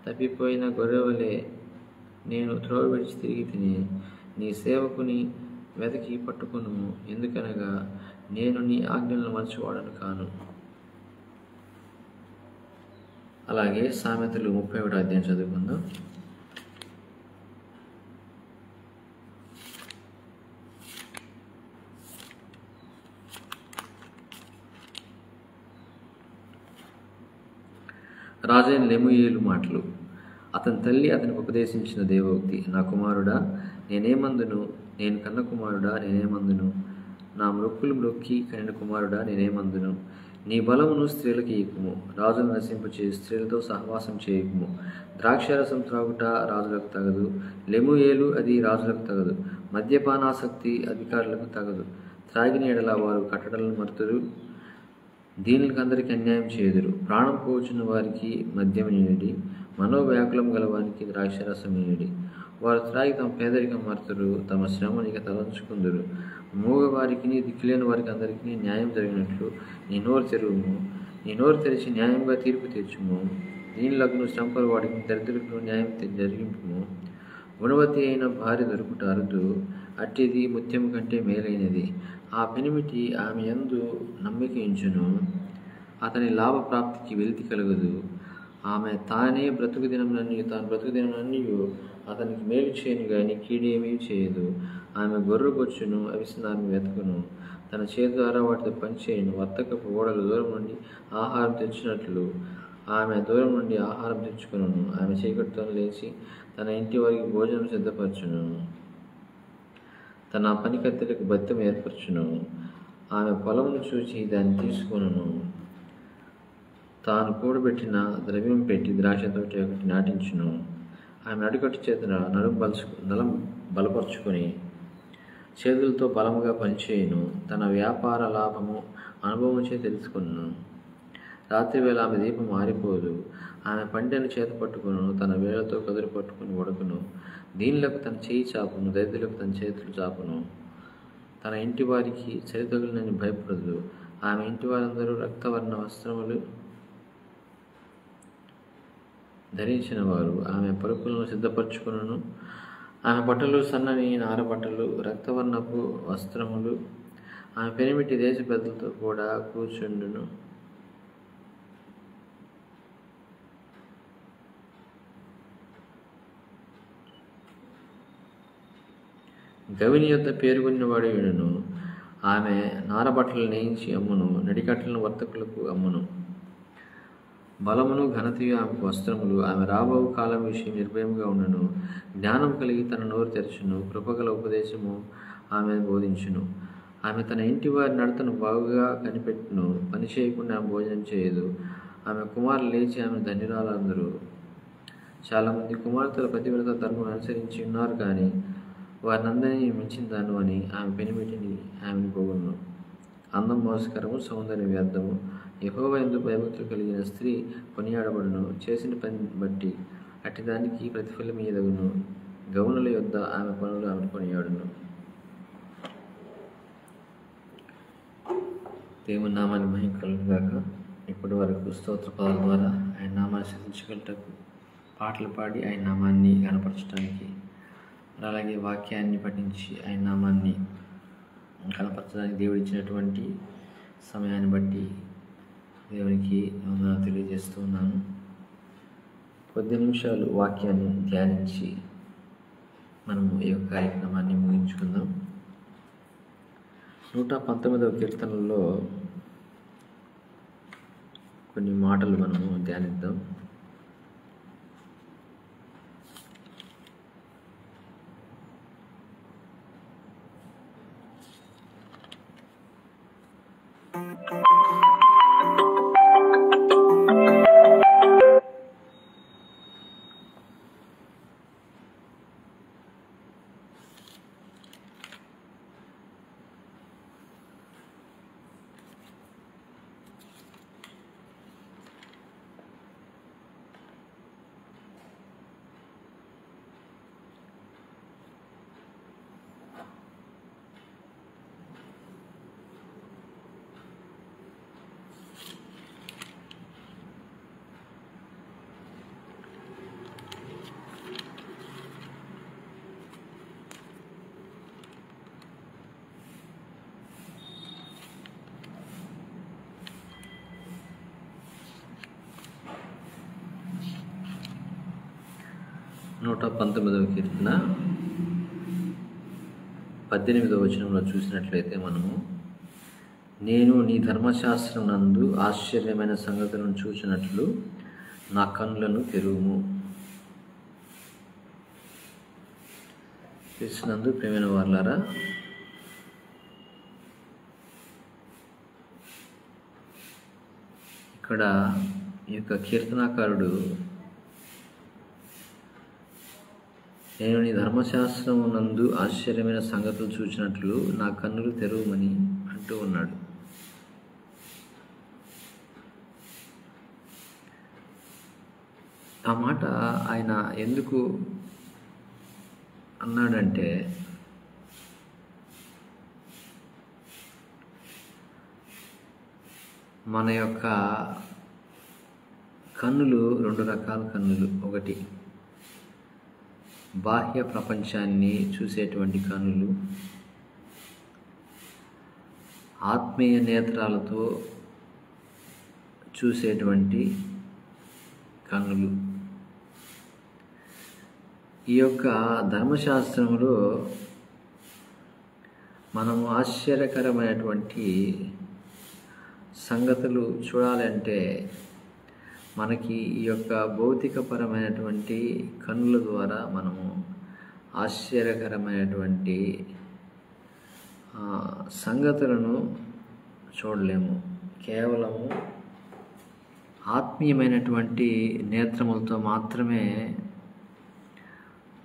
తప్పిపోయిన గొర్రెవలే నేను త్రోవ విడిచి తిరిగి తిని, నీ సేవకుని వెతికి పట్టుకొనుము. ఎందుకనగా నేను నీ ఆజ్ఞలను మరచువాడను కాను. అలాగే సామెతలు 31వ అధ్యాయం చదువుకుందాం. రాజైన లెమూయేలు మాటలు. అతని తల్లి అతనికి ఉపదేశించిన దేవోక్తి. నా కుమారుడా, నేనేమందును? నేను కన్న కుమారుడా, నేనేమందును? నా మ్రొక్కులు మ్రొక్కి కనిన కుమారుడా, నేనేమందును? నీ బలమును స్త్రీలకు ఇయ్యకుము, రాజును నశింపచే స్త్రీలతో సహవాసం చేయకుము. ద్రాక్షారసం త్రాగుట రాజులకు తగదు, లెమూయేలు అది రాజులకు తగదు. మద్యపానాసక్తి అధికారులకు తగదు. త్రాగిన ఎడల వారు కట్టడలను మరుతురు, దీనులకు అందరికీ అన్యాయం చేయుదురు. ప్రాణం పోచున్న వారికి మద్యం నీయడి, మనోవ్యాకులం గలవానికి ద్రాక్షారసం నీయడి. వారు త్రాగి తమ పేదరికం మరుతురు, తమ శ్రమనిక తలంచుకుందురు. మూగవారికి దిక్కులేని వారికి అందరికీ న్యాయం జరిగినట్లు నీ నోరు తెరువుము. నీ నోరు తెరిచి న్యాయంగా తీర్పు తీర్చుము. దీనులకు శ్రమపరు వాడికి దరిద్రులకు న్యాయం జరిగింపుము. గుణవతి అయిన భార్య దొరుకుట అరుదు, అట్టిది ముత్యము కంటే మేలైనది. ఆ పెనిమిటి ఆమె యందు నమ్మిక ఉంచును, అతని లాభప్రాప్తికి వెలితి కలగదు. ఆమె తాను బ్రతుకు దినములన్నీ అతనికి మేలు చేయను గాని కీడేమీ చేయదు. ఆమె గొర్రెకొచ్చును, అవిసెనాన్ని వెతకును, తన చేతి ద్వారా వాటితో పనిచేయను. వర్తకపు ఓడలు దూరం నుండి ఆహారం తెచ్చినట్లు ఆమె దూరం నుండి ఆహారం తెచ్చుకును. ఆమె చీకటితో లేచి తన ఇంటి వారికి భోజనం సిద్ధపరచును, తన పనికత్తెలకు బత్తెం ఏర్పరచును. ఆమె పొలమును చూచి దాన్ని తీసుకొనును, తాను కూడబెట్టిన ద్రవ్యం పెట్టి ద్రాక్ష తోట ఒకటి నాటించును. ఆమె నడుకట్టు చేతున నలం బలపరుచుకొని చేతులతో బలముగా పనిచేయును. తన వ్యాపార లాభము అనుభవంచే తెలుసుకును. రాత్రివేళ ఆమె దీపం ఆరిపోదు. ఆమె పంటెను చేత పట్టుకును, తన వేళ్లతో కదురు పట్టుకుని వడకును. దీనులకు తన చేయి చాపును, దరిద్రులకు తన చేతులు చాపును. తన ఇంటి వారికి చరితగులని భయపడదు. ఆమె ఇంటి వారందరూ రక్తవర్ణ వస్త్రములు ధరించిన వారు. ఆమె పరుపులను సిద్ధపరచుకును. ఆమె బట్టలు సన్నని నారబట్టలు, రక్తవర్ణపు వస్త్రములు. ఆమె పెనిమిటి దేశ పెద్దలతో కూడా కూర్చుండును. గవిని యొద్ద పేరుకొన్నవాడు వీడును. ఆమె నారబట్టలు నేయించి అమ్మును, నడికట్టలను వర్తకులకు అమ్మును. బలమును ఘనతయు ఆమెకు వస్త్రములు. ఆమె రాబో కాలం విషయం నిర్భయముగా ఉండను. జ్ఞానం కలిగి తన నోరు తెరచును, కృపగల ఉపదేశము ఆమె బోధించును. ఆమె తన ఇంటి వారి నడతను బాగుగా కనిపెట్టును, పని చేయకుండా ఆమె భోజనం చేయదు. ఆమె కుమారులు లేచి ఆమె ధన్యురాలందరూ. చాలామంది కుమార్తెల పతివ్రత ధర్మం అనుసరించి ఉన్నారు, కానీ వారినందరినీ మించిందాను అని ఆమె పెనిమిటిని ఆమెను పొగుడును. అందం మోసకరము, సౌందర్యం వ్యర్థము. యెహోవా యందు భయభక్తులు కలిగిన స్త్రీ కొనియాడబడును. చేసిన పని బట్టి అట్టిదానికి ప్రతిఫలం ఎదగును. గౌనుల యొద్ద ఆమె పనులు ఆమె కొనియాడును. దేవుని నామాన్ని మహిమ కలుగుగాక. ఇప్పటి వరకు స్తోత్ర పదాల ద్వారా ఆయన నామాన్ని స్తుతించగలటకు, పాటలు పాడి ఆయన నామాన్ని కనపరచడానికి, అలాగే వాక్యాన్ని పఠించి ఆయన నామాన్ని కనపరచడానికి దేవుడు ఇచ్చినటువంటి సమయాన్ని బట్టి దేవునికి వందనాలు తెలియజేస్తూ ఉన్నాను. కొద్ది నిమిషాలు వాక్యాన్ని ధ్యానించి మనము ఈ యొక్క కార్యక్రమాన్ని ముగించుకుందాం. 119వ కీర్తనలో కొన్ని మాటలు మనము ధ్యానిద్దాం. 119వ కీర్తన 18వ వచనంలో చూసినట్లయితే మనము, నేను నీ ధర్మశాస్త్రం నందు ఆశ్చర్యమైన సంగతులను చూచినట్లు నా కన్నులను తెరువుము. క్రీస్తునందు ప్రియమైన వారలారా, ఇక్కడ ఈ యొక్క కీర్తనాకారుడు నేను నీ ధర్మశాస్త్రం నందు ఆశ్చర్యమైన సంగతులు చూచినట్లు నా కన్నులు తెరువమని అంటూ ఉన్నాడు. ఆ మాట ఆయన ఎందుకు అన్నాడంటే, మన యొక్క కన్నులు రెండు రకాల కన్నులు. ఒకటి బాహ్య ప్రపంచాన్ని చూసేటువంటి కన్నులు, ఆత్మీయ నేత్రాలతో చూసేటువంటి కన్నులు. ఈ యొక్క ధర్మశాస్త్రంలో మనము ఆశ్చర్యకరమైనటువంటి సంగతులు చూడాలంటే మనకి ఈ యొక్క భౌతికపరమైనటువంటి కన్నుల ద్వారా మనము ఆశ్చర్యకరమైనటువంటి సంగతులను చూడలేము. కేవలము ఆత్మీయమైనటువంటి నేత్రములతో మాత్రమే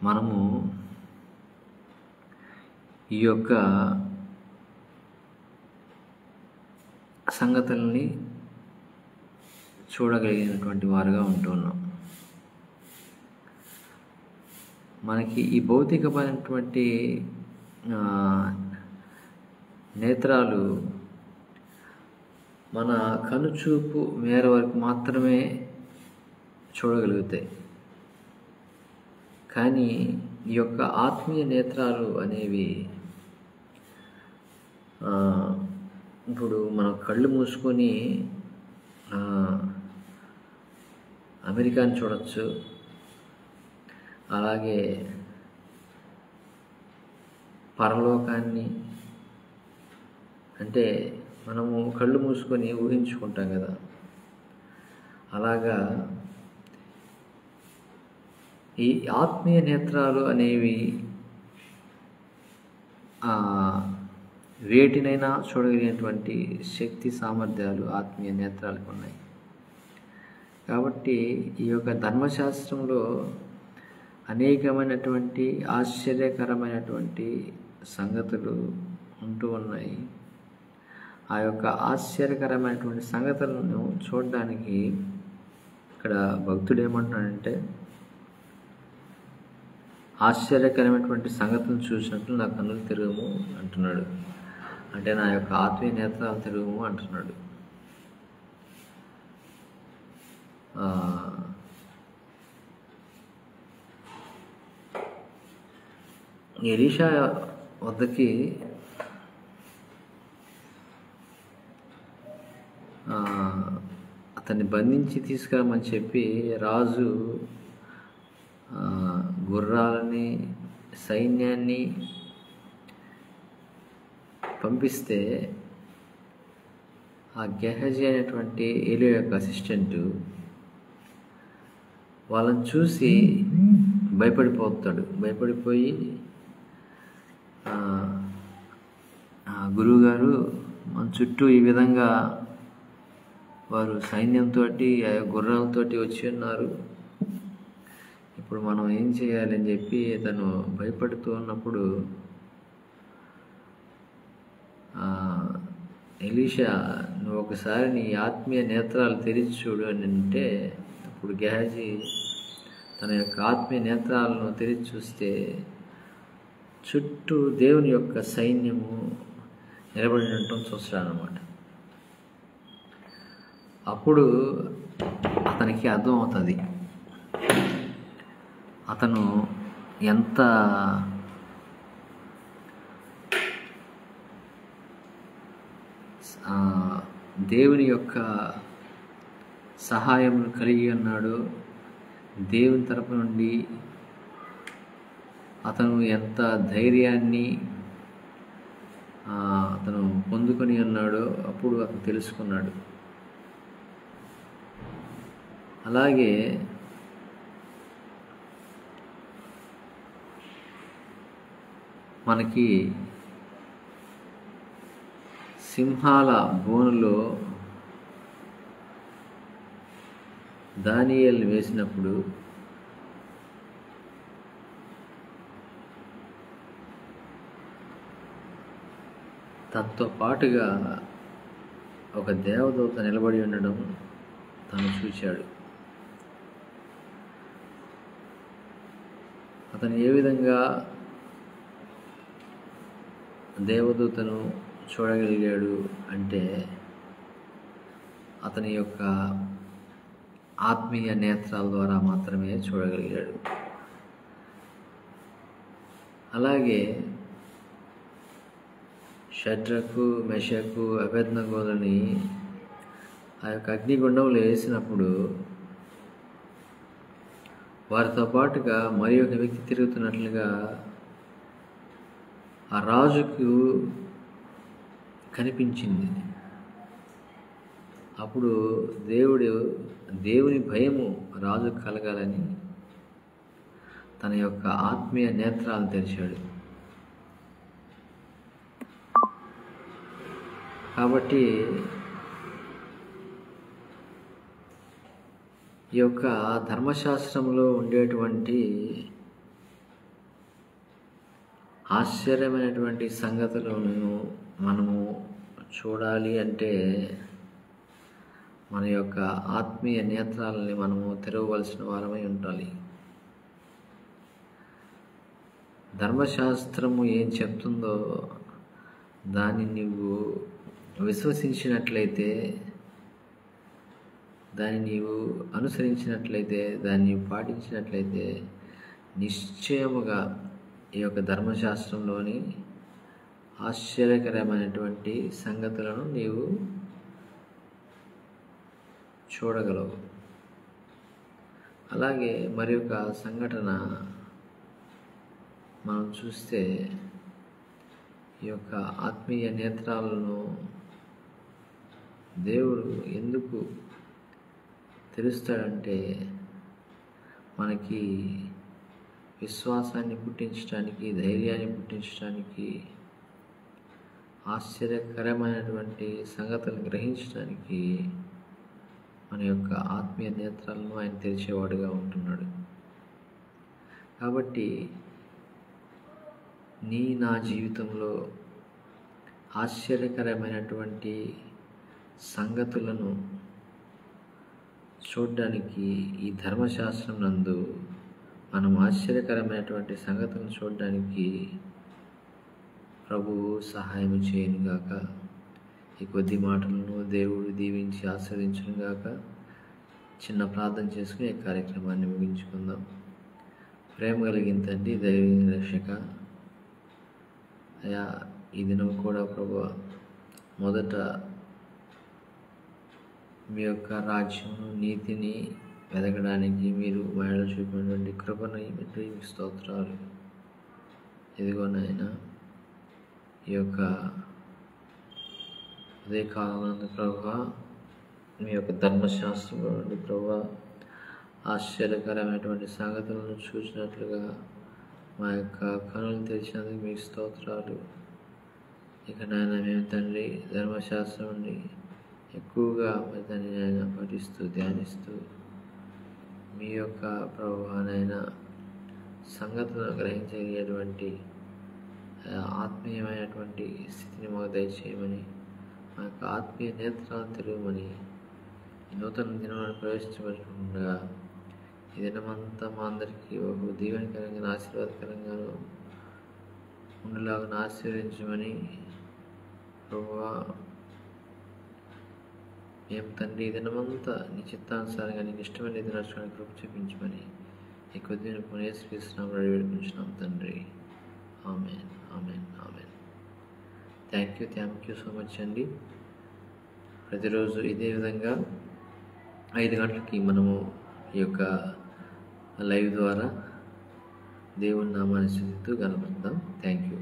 మనము ఈ యొక్క సంగతుల్ని చూడగలిగినటువంటి వారుగా ఉంటున్నాం. మనకి ఈ భౌతికమైనటువంటి నేత్రాలు మన కనుచూపు మేర వరకు మాత్రమే చూడగలుగుతాయి. కానీ ఈ యొక్క ఆత్మీయ నేత్రాలు అనేవి ఇప్పుడు మన కళ్ళు మూసుకొని అమెరికాని చూడవచ్చు, అలాగే పరలోకాన్ని, అంటే మనము కళ్ళు మూసుకొని ఊహించుకుంటాం కదా, అలాగా ఈ ఆత్మీయ నేత్రాలు అనేవి వేటినైనా చూడగలిగినటువంటి శక్తి సామర్థ్యాలు ఆత్మీయ నేత్రాలకు ఉన్నాయి. కాబట్టి ఈ యొక్క ధర్మశాస్త్రంలో అనేకమైనటువంటి ఆశ్చర్యకరమైనటువంటి సంగతులు ఉంటూ ఉన్నాయి. ఆ యొక్క ఆశ్చర్యకరమైనటువంటి సంగతులను చూడడానికి ఇక్కడ భక్తుడు ఏమంటున్నాడంటే, ఆశ్చర్యకరమైనటువంటి సంగతులను చూసినట్లు నా కన్నులు తెరువుము అంటున్నాడు. అంటే నా యొక్క ఆత్మీయ నేత్రాలు తెరువుము అంటున్నాడు. ఎలీషా వద్దకి అతన్ని బంధించి తీసుకురామని చెప్పి రాజు గుర్రాలని, సైన్యాన్ని పంపిస్తే ఆ గెహజీ అనేటువంటి ఏలియా యొక్క అసిస్టెంటు వాళ్ళని చూసి భయపడిపోయి గురువుగారు మన చుట్టూ ఈ విధంగా వారు సైన్యంతో గుర్రాలతోటి వచ్చి ఉన్నారు, ఇప్పుడు మనం ఏం చేయాలని చెప్పి తను భయపడుతూ ఉన్నప్పుడు ఎలీషా, నువ్వు ఒకసారి నీ ఆత్మీయ నేత్రాలు తెరిచి చూడు అని అంటే, అప్పుడు గెహజీ తన యొక్క ఆత్మీయ నేత్రాలను తెరిచి చూస్తే చుట్టూ దేవుని యొక్క సైన్యము నిలబడి ఉండటం చూస్తాడనమాట. అప్పుడు అతనికి అర్థం అవుతుంది అతను ఎంత దేవుని యొక్క సహాయం కలిగి ఉన్నాడు, దేవుని తరపు నుండి అతను ఎంత ధైర్యాన్ని అతను పొందుకొని ఉన్నాడో అప్పుడు అతను తెలుసుకున్నాడు. అలాగే మనకి సింహాల బోనులో దానియేలు వేసినప్పుడు తనతో పాటుగా ఒక దేవదూత నిలబడి ఉండడం తను చూశాడు. అతను ఏ విధంగా దేవదూతను చూడగలిగాడు అంటే అతని యొక్క ఆత్మీయ నేత్రాల ద్వారా మాత్రమే చూడగలిగాడు. అలాగే షడ్రకు, మెషకు, అబేద్నెగోలని ఆ యొక్క అగ్నిగుండంలో వేసినప్పుడు వారితో పాటుగా మరి ఒక వ్యక్తి తిరుగుతున్నట్లుగా ఆ రాజుకు కనిపించింది. అప్పుడు దేవుని భయము రాజుకు కలగాలని తన యొక్క ఆత్మీయ నేత్రాలు తెరిచాడు. కాబట్టి ఈ యొక్క ధర్మశాస్త్రంలో ఉండేటువంటి ఆశ్చర్యమైనటువంటి సంగతులను మనము చూడాలి అంటే మన యొక్క ఆత్మీయ నేత్రాలని మనము తెరవవలసిన వారమై ఉండాలి. ధర్మశాస్త్రము ఏం చెప్తుందో దాన్ని నీవు విశ్వసించినట్లయితే, దాన్ని నీవు అనుసరించినట్లయితే, దాన్ని పాటించినట్లయితే నిశ్చయముగా ఈ యొక్క ధర్మశాస్త్రంలోని ఆశ్చర్యకరమైనటువంటి సంగతులను నీవు చూడగలవు. అలాగే మరి ఒక సంఘటన మనం చూస్తే ఈ యొక్క ఆత్మీయ నేత్రాలను దేవుడు ఎందుకు తెలుస్తాడంటే మనకి విశ్వాసాన్ని పుట్టించడానికి, ధైర్యాన్ని పుట్టించడానికి, ఆశ్చర్యకరమైనటువంటి సంగతులను గ్రహించడానికి మన యొక్క ఆత్మీయ నేత్రాలను ఆయన తెరిచేవాడుగా ఉంటున్నాడు. కాబట్టి నా జీవితంలో ఆశ్చర్యకరమైనటువంటి సంగతులను చూడడానికి ఈ ధర్మశాస్త్రం నందు మనం ఆశ్చర్యకరమైనటువంటి సంగతులను చూడడానికి ప్రభువు సహాయం చేయనుగాక. ఈ కొద్ది మాటలను దేవుడు దీవించి ఆస్వాదించునుగాక. చిన్న ప్రార్థన చేసుకుని ఈ కార్యక్రమాన్ని ముగించుకుందాం. ప్రేమ కలిగిన తండ్రి, దైవ రక్షక, అయా ఈ దినం కూడా ప్రభువా మొదట మీ యొక్క రాజ్యమును, నీతిని వెదగడానికి మీరు మహిళలు చూపినటువంటి కృపను బట్టి మీకు స్తోత్రాలు. ఇదిగో నాయన, ఈ యొక్క ఉదయకాలంలో ప్రభువా మీ యొక్క ధర్మశాస్త్రంలో నుండి ప్రభువా ఆశ్చర్యకరమైనటువంటి సంగతులను చూసినట్లుగా మా యొక్క కనులు తెరిచినందుకు మీకు స్తోత్రాలు. ఇక నాయన మేము తండ్రి ధర్మశాస్త్రం నుండి ఎక్కువగా తండ్రి నాయన పఠిస్తూ ధ్యానిస్తూ మీ యొక్క ప్రభువానైనా సంగతులను గ్రహించగలిగేటువంటి ఆత్మీయమైనటువంటి స్థితిని మాకు దయచేయమని, మా యొక్క ఆత్మీయ నేత్రాలను తెరవమని, నూతన దినాన్ని ప్రవేశించబడుతుండగా ఈ దినమంతా మా అందరికీ ఒక దీవెనకరంగా, ఆశీర్వాదకరంగాను ఉండేలాగా ఆశీర్వదించమని ప్రభువా మేము తండ్రి ఈ దినమంతా నీ చిత్తానుసారంగా నీకు ఇష్టమైన ఇది నడుచుకోవడానికి కృప చూపించమని ఈ కొద్ది యేసుక్రీస్తునామములో వేడుకుంటున్నాం తండ్రి. Amen, amen, amen. Thank you so much అండి. ప్రతిరోజు ఇదే విధంగా 5 గంటలకి మనము ఈ యొక్క లైవ్ ద్వారా దేవుని నామాన్ని స్తుతిస్తూ గణపడతాం. Thank you.